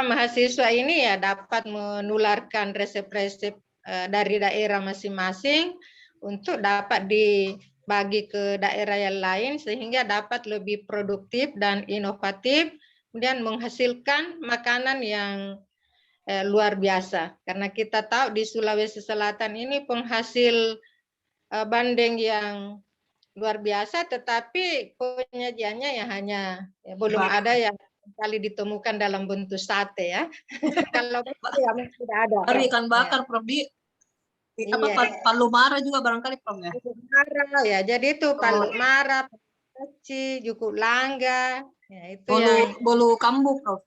mahasiswa ini ya dapat menularkan resep-resep dari daerah masing-masing untuk dapat dibagi ke daerah yang lain sehingga dapat lebih produktif dan inovatif, kemudian menghasilkan makanan yang luar biasa. Karena kita tahu di Sulawesi Selatan ini penghasil bandeng yang luar biasa, tetapi penyajiannya ya hanya belum ada yang kali ditemukan dalam bentuk sate ya. Kalau ya tidak ada. Baru ikan bakar, Prof. Palu mara juga barangkali, Prof ya. Palu mara ya. Jadi itu palu mara, paci, juku langga, ya itu bolu kambu, Prof.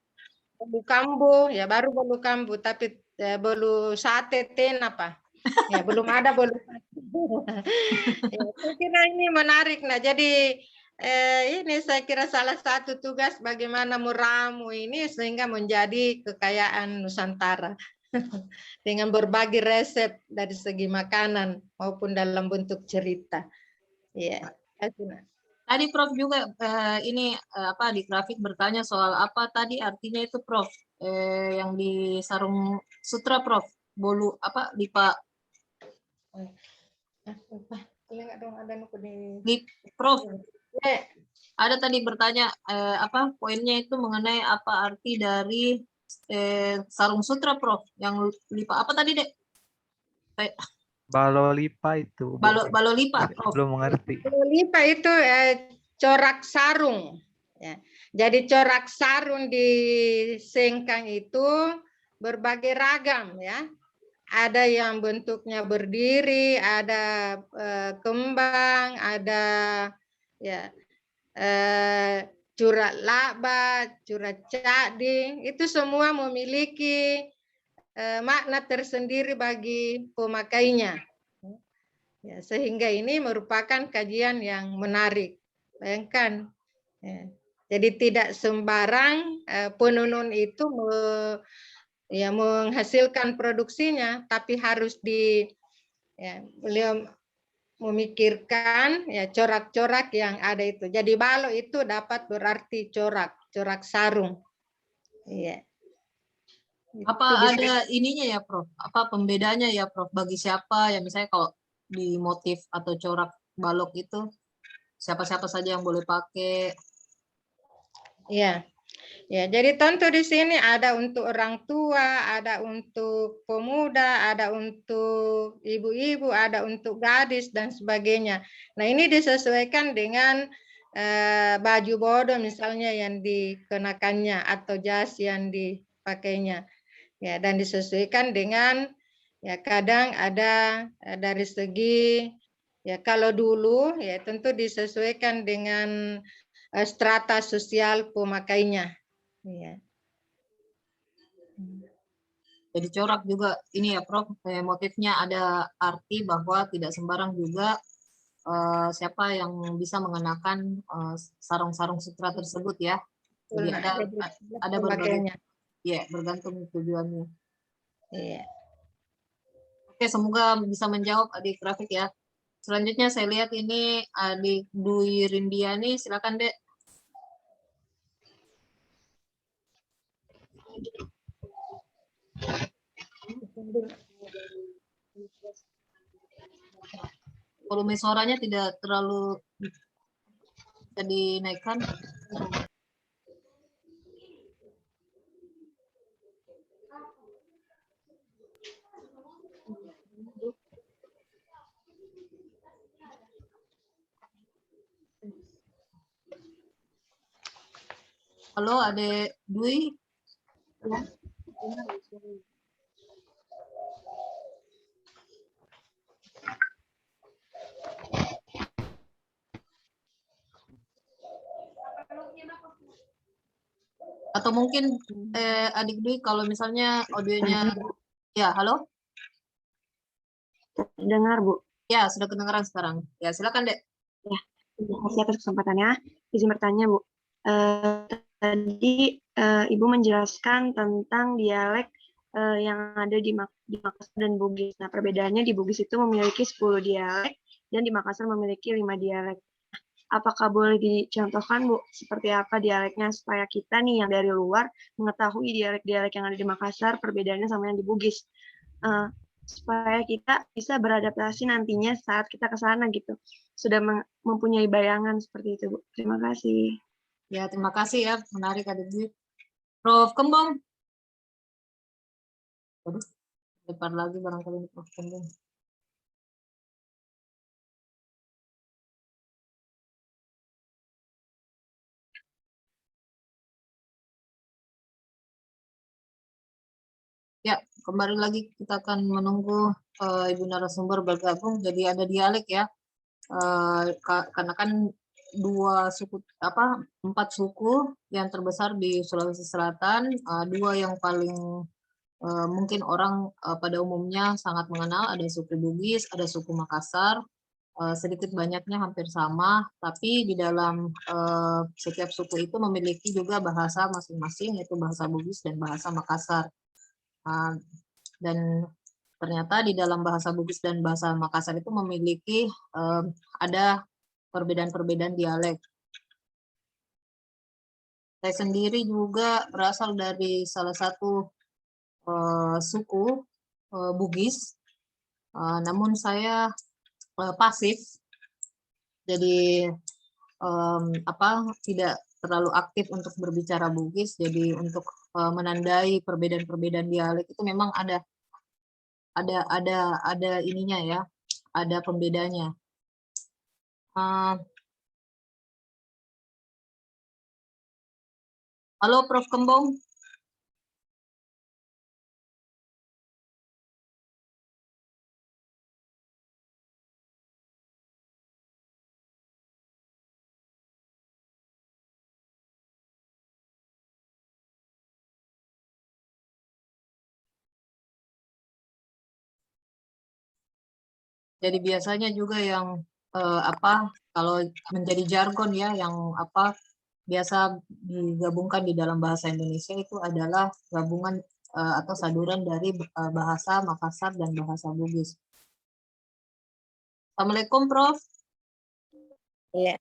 Bolu kambu, ya baru bolu kambu, tapi bolu sate ten apa? Ya belum ada bolu sate. Ya, saya kira ini menarik. Nah, jadi Ini saya kira salah satu tugas bagaimana meramu ini sehingga menjadi kekayaan Nusantara dengan berbagai resep dari segi makanan maupun dalam bentuk cerita. Ya, Tadi Prof juga ini apa di grafik bertanya soal apa tadi artinya itu Prof yang di sarung sutra Prof bolu apa lipa Prof ada tadi bertanya apa poinnya itu mengenai apa arti dari sarung sutra Prof yang lipa apa tadi Dek? Balolipa itu. Balolipa Prof. Belum mengerti. Balolipa itu corak sarung. Ya. Jadi corak sarung di Sengkang itu berbagai ragam ya. Ada yang bentuknya berdiri, ada kembang, ada ya curak laba, curak cading, itu semua memiliki makna tersendiri bagi pemakainya. Ya, sehingga ini merupakan kajian yang menarik. Bayangkan, ya. Jadi tidak sembarang penenun itu ya, menghasilkan produksinya, tapi harus beliau memikirkan ya corak-corak yang ada itu. Jadi balok itu dapat berarti corak sarung. Iya. Apa ada ininya ya Prof? Apa pembedanya ya Prof? Bagi siapa ya misalnya kalau di motif atau corak balok itu siapa-siapa saja yang boleh pakai? Iya. Ya, jadi tentu di sini ada untuk orang tua, ada untuk pemuda, ada untuk ibu-ibu, ada untuk gadis dan sebagainya. Nah, ini disesuaikan dengan baju bodo misalnya yang dikenakannya atau jas yang dipakainya. Ya, dan disesuaikan dengan ya kadang ada dari segi ya kalau dulu ya tentu disesuaikan dengan strata sosial pemakainya. Ya. Jadi corak juga ini ya Prof, motifnya ada arti bahwa tidak sembarang juga siapa yang bisa mengenakan sarung-sarung sutra tersebut ya. Jadi ada berbagai ya bergantung tujuannya. Iya. Oke, semoga bisa menjawab adik grafik ya. Selanjutnya saya lihat ini adik Dwi Rindiani, silakan Dek. Volume suaranya tidak terlalu bisa dinaikkan. Halo, Adek Dwi. Atau mungkin adik Dwi kalau misalnya audionya ya halo dengar Bu ya sudah kedengaran sekarang ya silakan Dek ya terima kasih atas kesempatannya. Izin bertanya Bu, tadi Ibu menjelaskan tentang dialek yang ada di Makassar dan Bugis. Nah perbedaannya di Bugis itu memiliki 10 dialek dan di Makassar memiliki 5 dialek. Apakah boleh dicontohkan Bu, seperti apa dialeknya supaya kita nih yang dari luar mengetahui dialek-dialek yang ada di Makassar, perbedaannya sama yang di Bugis, supaya kita bisa beradaptasi nantinya saat kita ke sana gitu. Sudah mempunyai bayangan seperti itu Bu. Terima kasih. Ya terima kasih ya, menarik Adik Dwi. Prof Kembang. Aduh, depan lagi barangkali Prof Kembang. Ya, kembali lagi kita akan menunggu Ibu narasumber bergabung. Jadi ada dialek ya, karena kan 4 suku yang terbesar di Sulawesi Selatan, 2 yang paling mungkin orang pada umumnya sangat mengenal, ada suku Bugis, ada suku Makassar. sedikit banyaknya hampir sama, tapi di dalam setiap suku itu memiliki juga bahasa masing-masing, yaitu bahasa Bugis dan bahasa Makassar. Dan ternyata di dalam bahasa Bugis dan bahasa Makassar itu memiliki ada perbedaan-perbedaan dialek. Saya sendiri juga berasal dari salah satu suku Bugis, namun saya pasif, jadi tidak terlalu aktif untuk berbicara Bugis. Jadi untuk menandai perbedaan-perbedaan dialek itu memang ada ininya ya, ada pembedanya. Halo Prof. Kembong. Jadi biasanya juga yang kalau menjadi jargon ya, yang biasa digabungkan di dalam bahasa Indonesia itu adalah gabungan atau saduran dari bahasa Makassar dan bahasa Bugis. Assalamualaikum, Prof. Iya.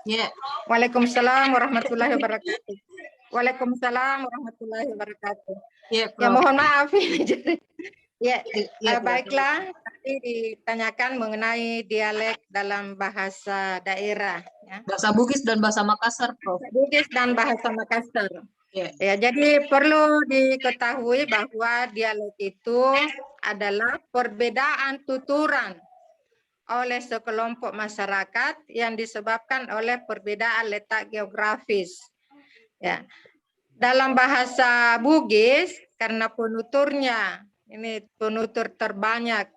Ya. Waalaikumsalam warahmatullahi wabarakatuh. Waalaikumsalam warahmatullahi wabarakatuh. Ya, Ya, Prof. mohon maaf ini. Ya, Ya, baiklah. Tadi ditanyakan mengenai dialek dalam bahasa daerah. Ya. Bahasa Bugis dan bahasa Makassar, Prof. Bugis dan bahasa Makassar. Ya. Ya, jadi perlu diketahui bahwa dialek itu adalah perbedaan tuturan oleh sekelompok masyarakat yang disebabkan oleh perbedaan letak geografis. Ya. Dalam bahasa Bugis, karena penuturnya, ini penutur terbanyak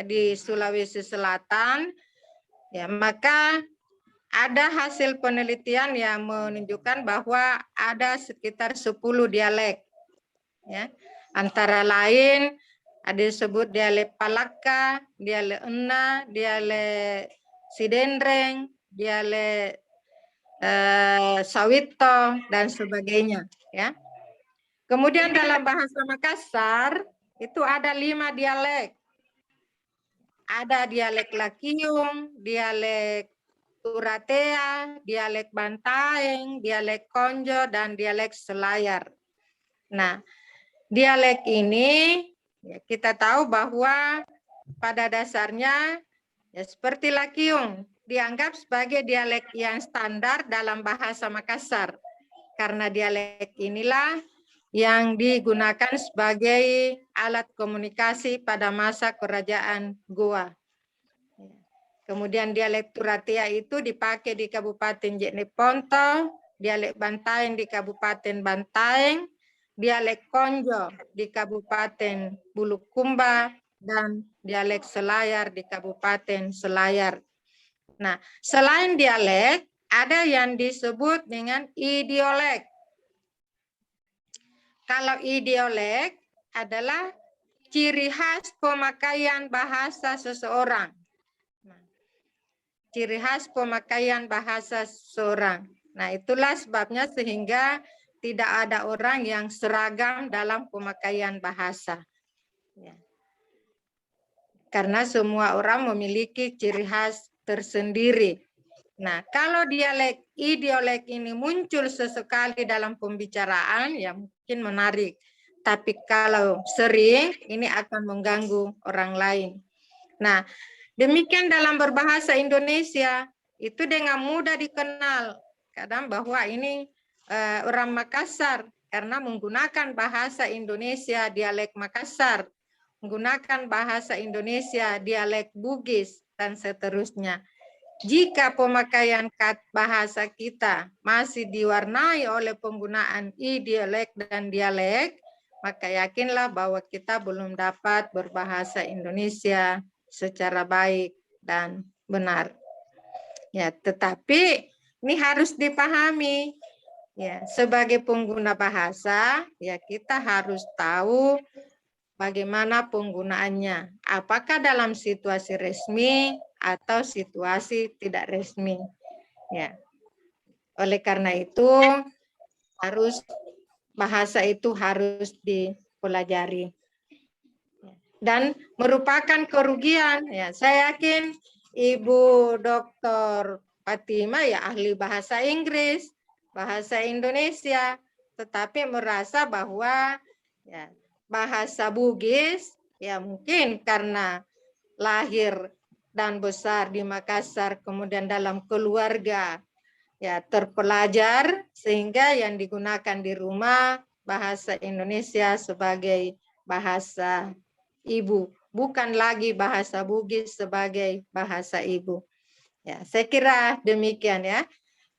di Sulawesi Selatan, ya, maka ada hasil penelitian yang menunjukkan bahwa ada sekitar 10 dialek. Ya. Antara lain ada disebut dialek Palaka, dialek Ena, dialek Sidendreng, dialek Sawito, dan sebagainya. Ya. Kemudian dalam bahasa Makassar itu ada 5 dialek. Ada dialek Lakiung, dialek Turatea, dialek Bantaeng, dialek Konjo, dan dialek Selayar. Nah, dialek ini ya, kita tahu bahwa pada dasarnya ya, seperti Lakiung dianggap sebagai dialek yang standar dalam bahasa Makassar karena dialek inilah yang digunakan sebagai alat komunikasi pada masa kerajaan Goa. Kemudian dialek Turatea itu dipakai di Kabupaten Jeneponto, dialek Bantaeng di Kabupaten Bantaeng, dialek Konjo di Kabupaten Bulukumba, dan dialek Selayar di Kabupaten Selayar. Nah, selain dialek, ada yang disebut dengan idiolek. Kalau idiolek adalah ciri khas pemakaian bahasa seseorang. Ciri khas pemakaian bahasa seseorang. Nah, itulah sebabnya sehingga tidak ada orang yang seragam dalam pemakaian bahasa. Ya. Karena semua orang memiliki ciri khas tersendiri. Nah, kalau dialek idiolek ini muncul sesekali dalam pembicaraan, ya mungkin menarik. Tapi kalau sering, ini akan mengganggu orang lain. Nah, demikian dalam berbahasa Indonesia, itu dengan mudah dikenal. Kadang bahwa ini orang Makassar, karena menggunakan bahasa Indonesia dialek Makassar, menggunakan bahasa Indonesia dialek Bugis, dan seterusnya. Jika pemakaian bahasa kita masih diwarnai oleh penggunaan idiolek dan dialek, maka yakinlah bahwa kita belum dapat berbahasa Indonesia secara baik dan benar. Ya, tetapi ini harus dipahami. Ya, sebagai pengguna bahasa, ya kita harus tahu bagaimana penggunaannya. Apakah dalam situasi resmi atau situasi tidak resmi. Ya. Oleh karena itu bahasa itu harus dipelajari dan merupakan kerugian. Ya, saya yakin Ibu Dr. Fatima ya ahli bahasa Inggris, bahasa Indonesia, tetapi merasa bahwa ya, bahasa Bugis ya mungkin karena lahir dan besar di Makassar, kemudian dalam keluarga ya terpelajar, sehingga yang digunakan di rumah bahasa Indonesia sebagai bahasa ibu, bukan lagi bahasa Bugis sebagai bahasa ibu. Ya, saya kira demikian ya.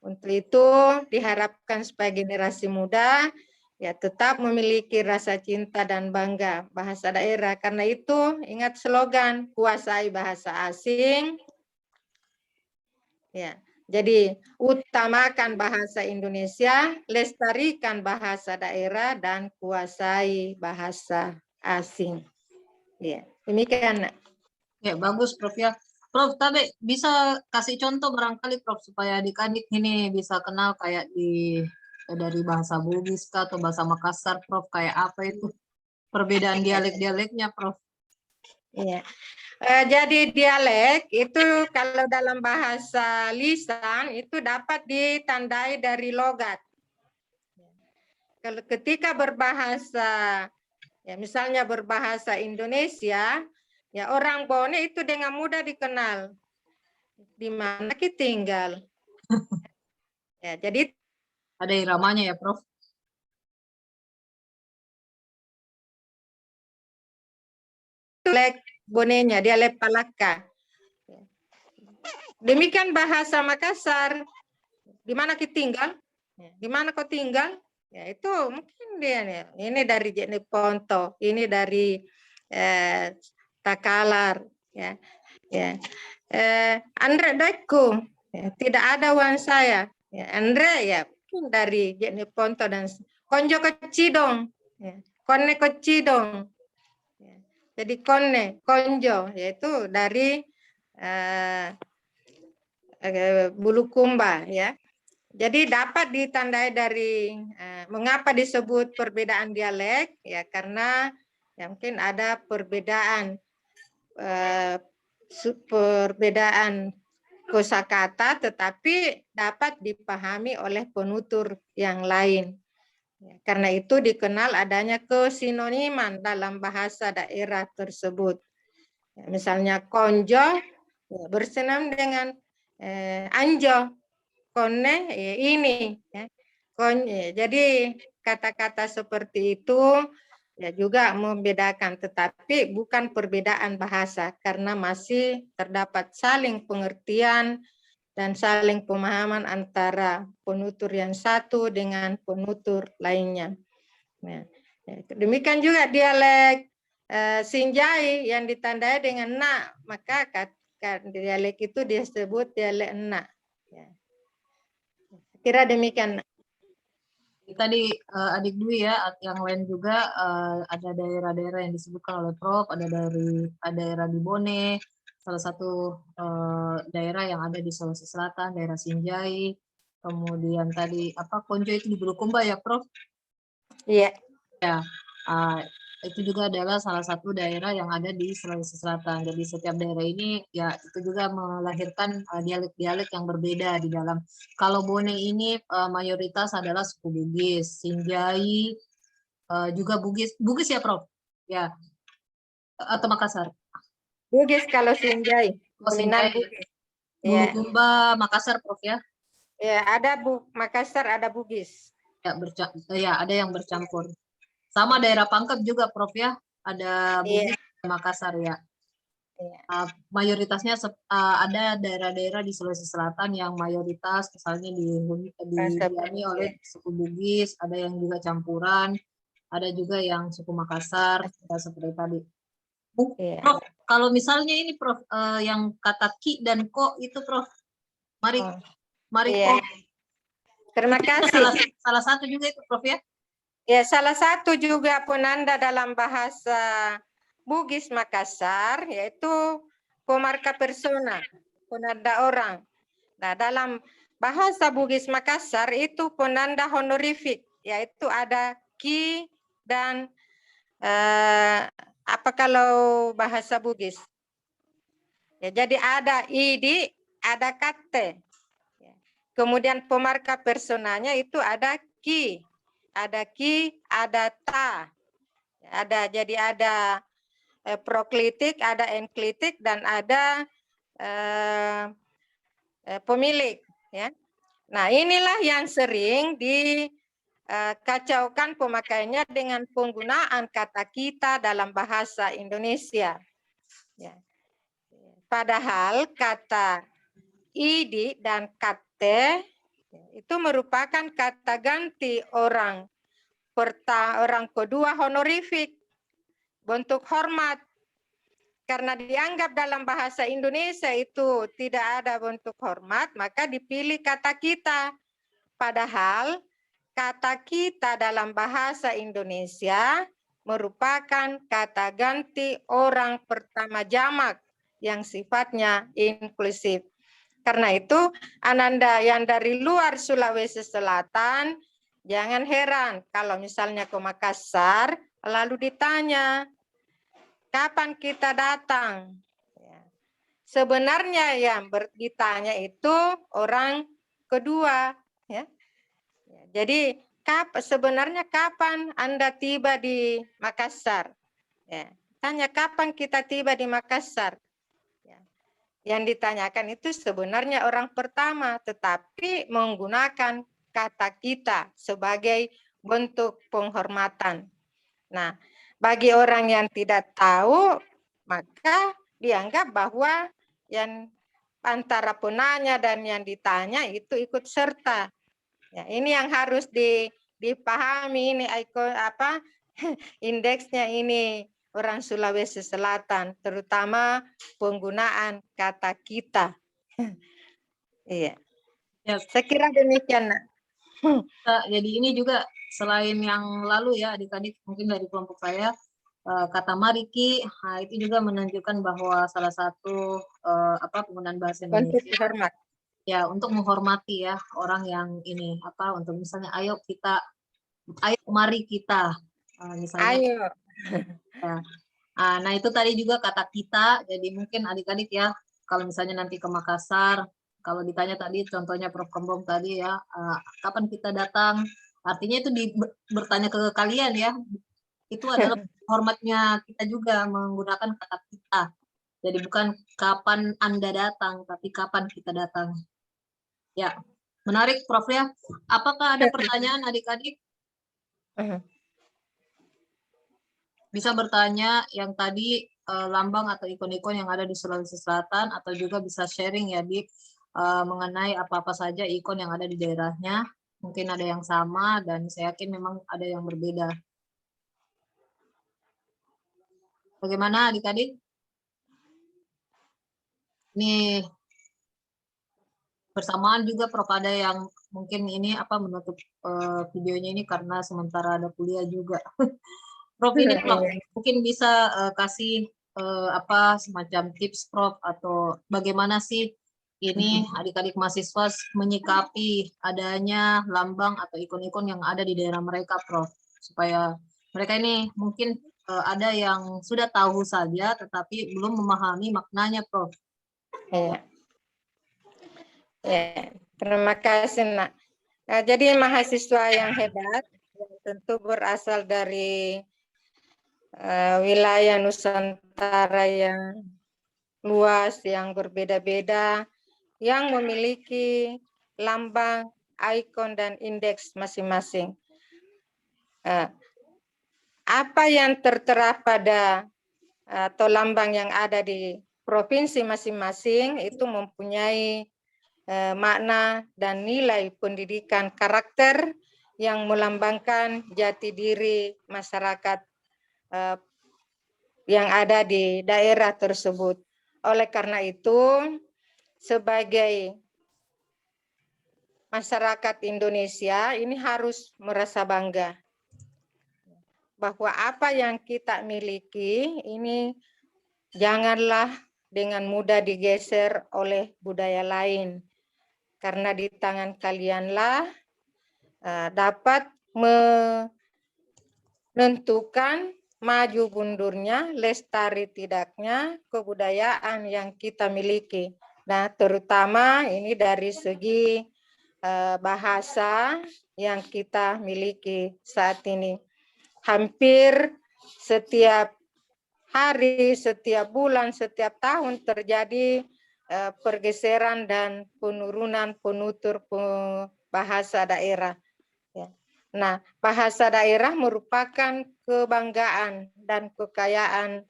Untuk itu diharapkan supaya generasi muda ya tetap memiliki rasa cinta dan bangga bahasa daerah. Karena itu ingat slogan kuasai bahasa asing. Ya. Jadi utamakan bahasa Indonesia, lestarikan bahasa daerah dan kuasai bahasa asing. Ya, demikian. Ya, bagus Prof ya. Prof, tapi bisa kasih contoh barangkali Prof supaya adik-adik ini bisa kenal kayak dari bahasa Bugis kah atau bahasa Makassar Prof, kayak apa itu perbedaan dialek-dialeknya Prof. Iya. Jadi dialek itu kalau dalam bahasa lisan itu dapat ditandai dari logat. Kalau ketika berbahasa, ya misalnya berbahasa Indonesia, ya orang Bone itu dengan mudah dikenal. Di mana kita tinggal. Ya, jadi ada iramanya ya Prof. Dialek Bonenya, dialek Palaka. Demikian bahasa Makassar. Di mana kita tinggal? Di mana kau tinggal? Ya itu mungkin dia nih. Ini dari Jeneponto, ini dari Takalar, ya. Ya. Andre Deku, ya, tidak ada uang saya. Ya, Andre ya mungkin dari Jeneponto dan Konjo Kecidong, ya. Konne Kecidong. Ya. Jadi Konne, Konjo yaitu dari Bulukumba ya. Jadi dapat ditandai dari mengapa disebut perbedaan dialek ya karena ya mungkin ada perbedaan kosakata tetapi dapat dipahami oleh penutur yang lain. Ya, karena itu dikenal adanya kesinoniman dalam bahasa daerah tersebut. Ya, misalnya konjo ya, bersenam dengan anjo, konne ya, ini ya. Jadi kata-kata seperti itu ya juga membedakan, tetapi bukan perbedaan bahasa karena masih terdapat saling pengertian dan saling pemahaman antara penutur yang satu dengan penutur lainnya. Nah, demikian juga dialek Sinjai yang ditandai dengan na, maka dialek itu disebut dialek na. Ya. Kira demikian. Tadi adik Dwi ya, yang lain juga ada daerah-daerah yang disebutkan oleh Prof, ada daerah di Bone, salah satu daerah yang ada di Sulawesi Selatan, daerah Sinjai, kemudian tadi Konjo itu di Bulukumba ya Prof? Iya. Ya, itu juga adalah salah satu daerah yang ada di Sulawesi Selatan. Jadi setiap daerah ini ya itu juga melahirkan dialek-dialek yang berbeda di dalam. Kalau Bone ini mayoritas adalah suku Bugis, Sinjai, juga Bugis ya Prof? Ya, atau Makassar? Bugis kalau Sinjai. Sinjai. Bulukumba, Makassar Prof ya? Ya, ada Makassar, ada Bugis. Ya, ada yang bercampur. Sama daerah Pangkep juga Prof ya, ada Bugis, Makassar ya. Mayoritasnya ada daerah-daerah di Sulawesi Selatan yang mayoritas misalnya dihuni oleh suku Bugis, ada yang juga campuran, ada juga yang suku Makassar, seperti tadi. Prof, kalau misalnya ini Prof, yang kata ki dan ko itu Prof, mari Prof. Terima kasih. Salah satu juga itu Prof ya? Ya, salah satu juga penanda dalam bahasa Bugis Makassar yaitu pemarka persona, penanda orang. Nah, dalam bahasa Bugis Makassar itu penanda honorifik, yaitu ada ki dan apa kalau bahasa Bugis? Ya, jadi ada idi, ada kate. Kemudian pemarka personanya itu ada ki, ada ta. Jadi ada proklitik, ada enklitik, dan ada pemilik. Ya. Nah, inilah yang sering dikacaukan pemakaiannya dengan penggunaan kata kita dalam bahasa Indonesia. Ya. Padahal kata idi dan kate itu merupakan kata ganti orang kedua honorifik, bentuk hormat. Karena dianggap dalam bahasa Indonesia itu tidak ada bentuk hormat, maka dipilih kata kita. Padahal kata kita dalam bahasa Indonesia merupakan kata ganti orang pertama jamak yang sifatnya inklusif. Karena itu, Ananda yang dari luar Sulawesi Selatan, jangan heran kalau misalnya ke Makassar, lalu ditanya, kapan kita datang? Sebenarnya yang ditanya itu orang kedua. Ya. Jadi sebenarnya kapan Anda tiba di Makassar? Ya. Tanya kapan kita tiba di Makassar? Ya. Yang ditanyakan itu sebenarnya orang pertama, tetapi menggunakan kata kita sebagai bentuk penghormatan. Nah, bagi orang yang tidak tahu, maka dianggap bahwa yang antara penanya dan yang ditanya itu ikut serta. Ya, ini yang harus dipahami, ini indeksnya ini orang Sulawesi Selatan, terutama penggunaan kata kita. Iya. Ya. Saya kira demikian, Nak. Jadi ini juga selain yang lalu ya adik-adik mungkin dari kelompok saya, kata mariki, nah itu juga menunjukkan bahwa salah satu penggunaan bahasa Untuk Indonesia. hormat. Ya, untuk menghormati ya orang yang ini untuk misalnya ayo mari kita misalnya. Ayo. Ya. Nah itu tadi juga kata kita, jadi mungkin adik-adik ya kalau misalnya nanti ke Makassar, kalau ditanya tadi contohnya Prof. Kembong tadi ya, kapan kita datang, artinya itu bertanya ke kalian ya, itu adalah hormatnya kita juga menggunakan kata kita. Jadi bukan kapan Anda datang, tapi kapan kita datang. Ya, menarik Prof ya. Apakah ada pertanyaan adik-adik? Bisa bertanya yang tadi lambang atau ikon-ikon yang ada di Sulawesi Selatan, atau juga bisa sharing ya di mengenai apa-apa saja ikon yang ada di daerahnya. Mungkin ada yang sama dan saya yakin memang ada yang berbeda. Bagaimana adik-adik? Nih, bersamaan juga Prof ada yang mungkin ini menutup videonya ini karena sementara ada kuliah juga. Prof ini Prof, mungkin bisa kasih semacam tips Prof atau bagaimana sih ini adik-adik mahasiswa menyikapi adanya lambang atau ikon-ikon yang ada di daerah mereka Prof, supaya mereka ini mungkin ada yang sudah tahu saja tetapi belum memahami maknanya Prof. Iya. Ya, terima kasih Nak. Nah, jadi mahasiswa yang hebat yang tentu berasal dari wilayah Nusantara yang luas, yang berbeda-beda, yang memiliki lambang, ikon, dan indeks masing-masing. Apa yang tertera pada atau lambang yang ada di provinsi masing-masing itu mempunyai makna dan nilai pendidikan karakter yang melambangkan jati diri masyarakat yang ada di daerah tersebut. Oleh karena itu, sebagai masyarakat Indonesia ini harus merasa bangga bahwa apa yang kita miliki ini janganlah dengan mudah digeser oleh budaya lain. Karena di tangan kalianlah dapat menentukan maju mundurnya, lestari tidaknya kebudayaan yang kita miliki. Nah, terutama ini dari segi bahasa yang kita miliki saat ini. Hampir setiap hari, setiap bulan, setiap tahun terjadi pergeseran dan penurunan penutur bahasa daerah. Ya. Nah, bahasa daerah merupakan kebanggaan dan kekayaan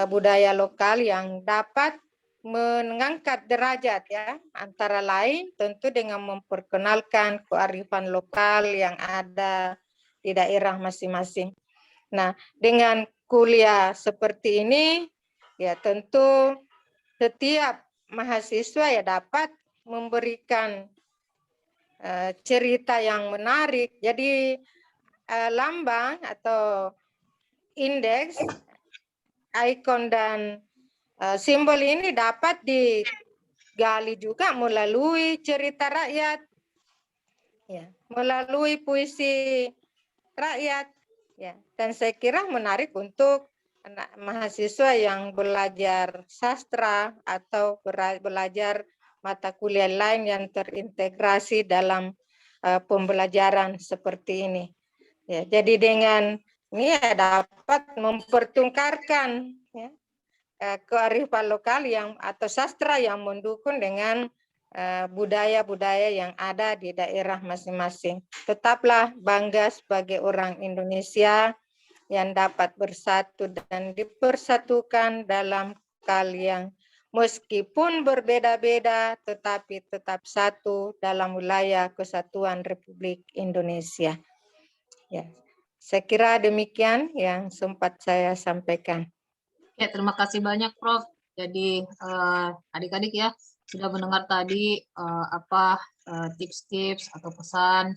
budaya lokal yang dapat mengangkat derajat ya, antara lain tentu dengan memperkenalkan kearifan lokal yang ada di daerah masing-masing. Nah, dengan kuliah seperti ini ya tentu setiap mahasiswa ya dapat memberikan cerita yang menarik. Jadi lambang atau indeks, ikon dan simbol ini dapat digali juga melalui cerita rakyat, ya, melalui puisi rakyat, ya. Dan saya kira menarik untuk anak mahasiswa yang belajar sastra atau belajar mata kuliah lain yang terintegrasi dalam pembelajaran seperti ini. Ya, jadi dengan ini ya dapat mempertukarkan ya, kearifan lokal yang atau sastra yang mendukung dengan budaya-budaya yang ada di daerah masing-masing. Tetaplah bangga sebagai orang Indonesia yang dapat bersatu dan dipersatukan dalam kalian. Meskipun berbeda-beda, tetapi tetap satu dalam wilayah kesatuan Republik Indonesia. Ya, saya kira demikian yang sempat saya sampaikan. Ya, terima kasih banyak, Prof. Jadi adik-adik ya sudah mendengar tadi tips-tips atau pesan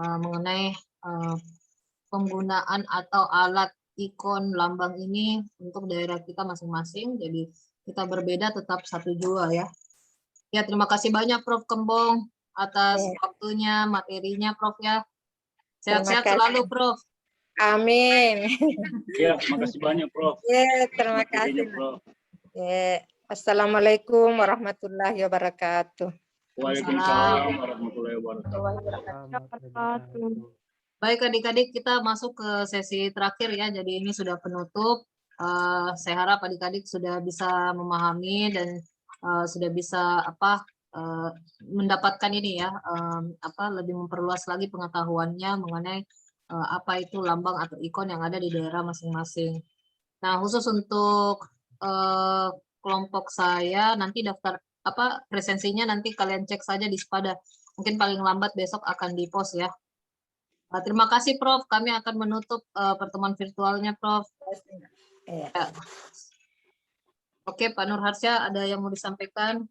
mengenai penggunaan atau alat ikon lambang ini untuk daerah kita masing-masing. Jadi kita berbeda tetap satu jua ya. Ya, terima kasih banyak Prof. Kembong atas waktunya, materinya Prof ya. Sehat-sehat selalu Prof. Amin. Ya, makasih banyak Prof. Ya, terima kasih Prof. Ya, Assalamualaikum warahmatullahi wabarakatuh. Waalaikumsalam warahmatullahi wabarakatuh. Baik adik-adik, kita masuk ke sesi terakhir ya. Jadi ini sudah penutup. Saya harap adik-adik sudah bisa memahami dan sudah bisa mendapatkan ini ya, lebih memperluas lagi pengetahuannya mengenai apa itu lambang atau ikon yang ada di daerah masing-masing. Nah, khusus untuk kelompok saya, nanti daftar presensinya nanti kalian cek saja di Spada. Mungkin paling lambat besok akan di-post ya. Terima kasih Prof. Kami akan menutup pertemuan virtualnya Prof. Ya. Oke, Pak Nur Harsya, ada yang mau disampaikan?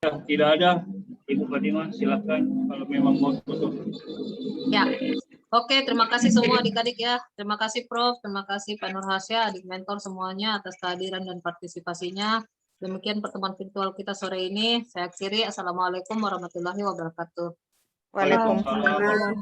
Tidak ada, Ibu Fatimah, silakan kalau memang mau tutup. Ya, oke, terima kasih semua adik-adik ya. Terima kasih Prof, terima kasih Pak Nur Harsya, adik mentor semuanya atas kehadiran dan partisipasinya. Demikian pertemuan virtual kita sore ini. Saya akhiri. Assalamualaikum warahmatullahi wabarakatuh. Waalaikumsalam.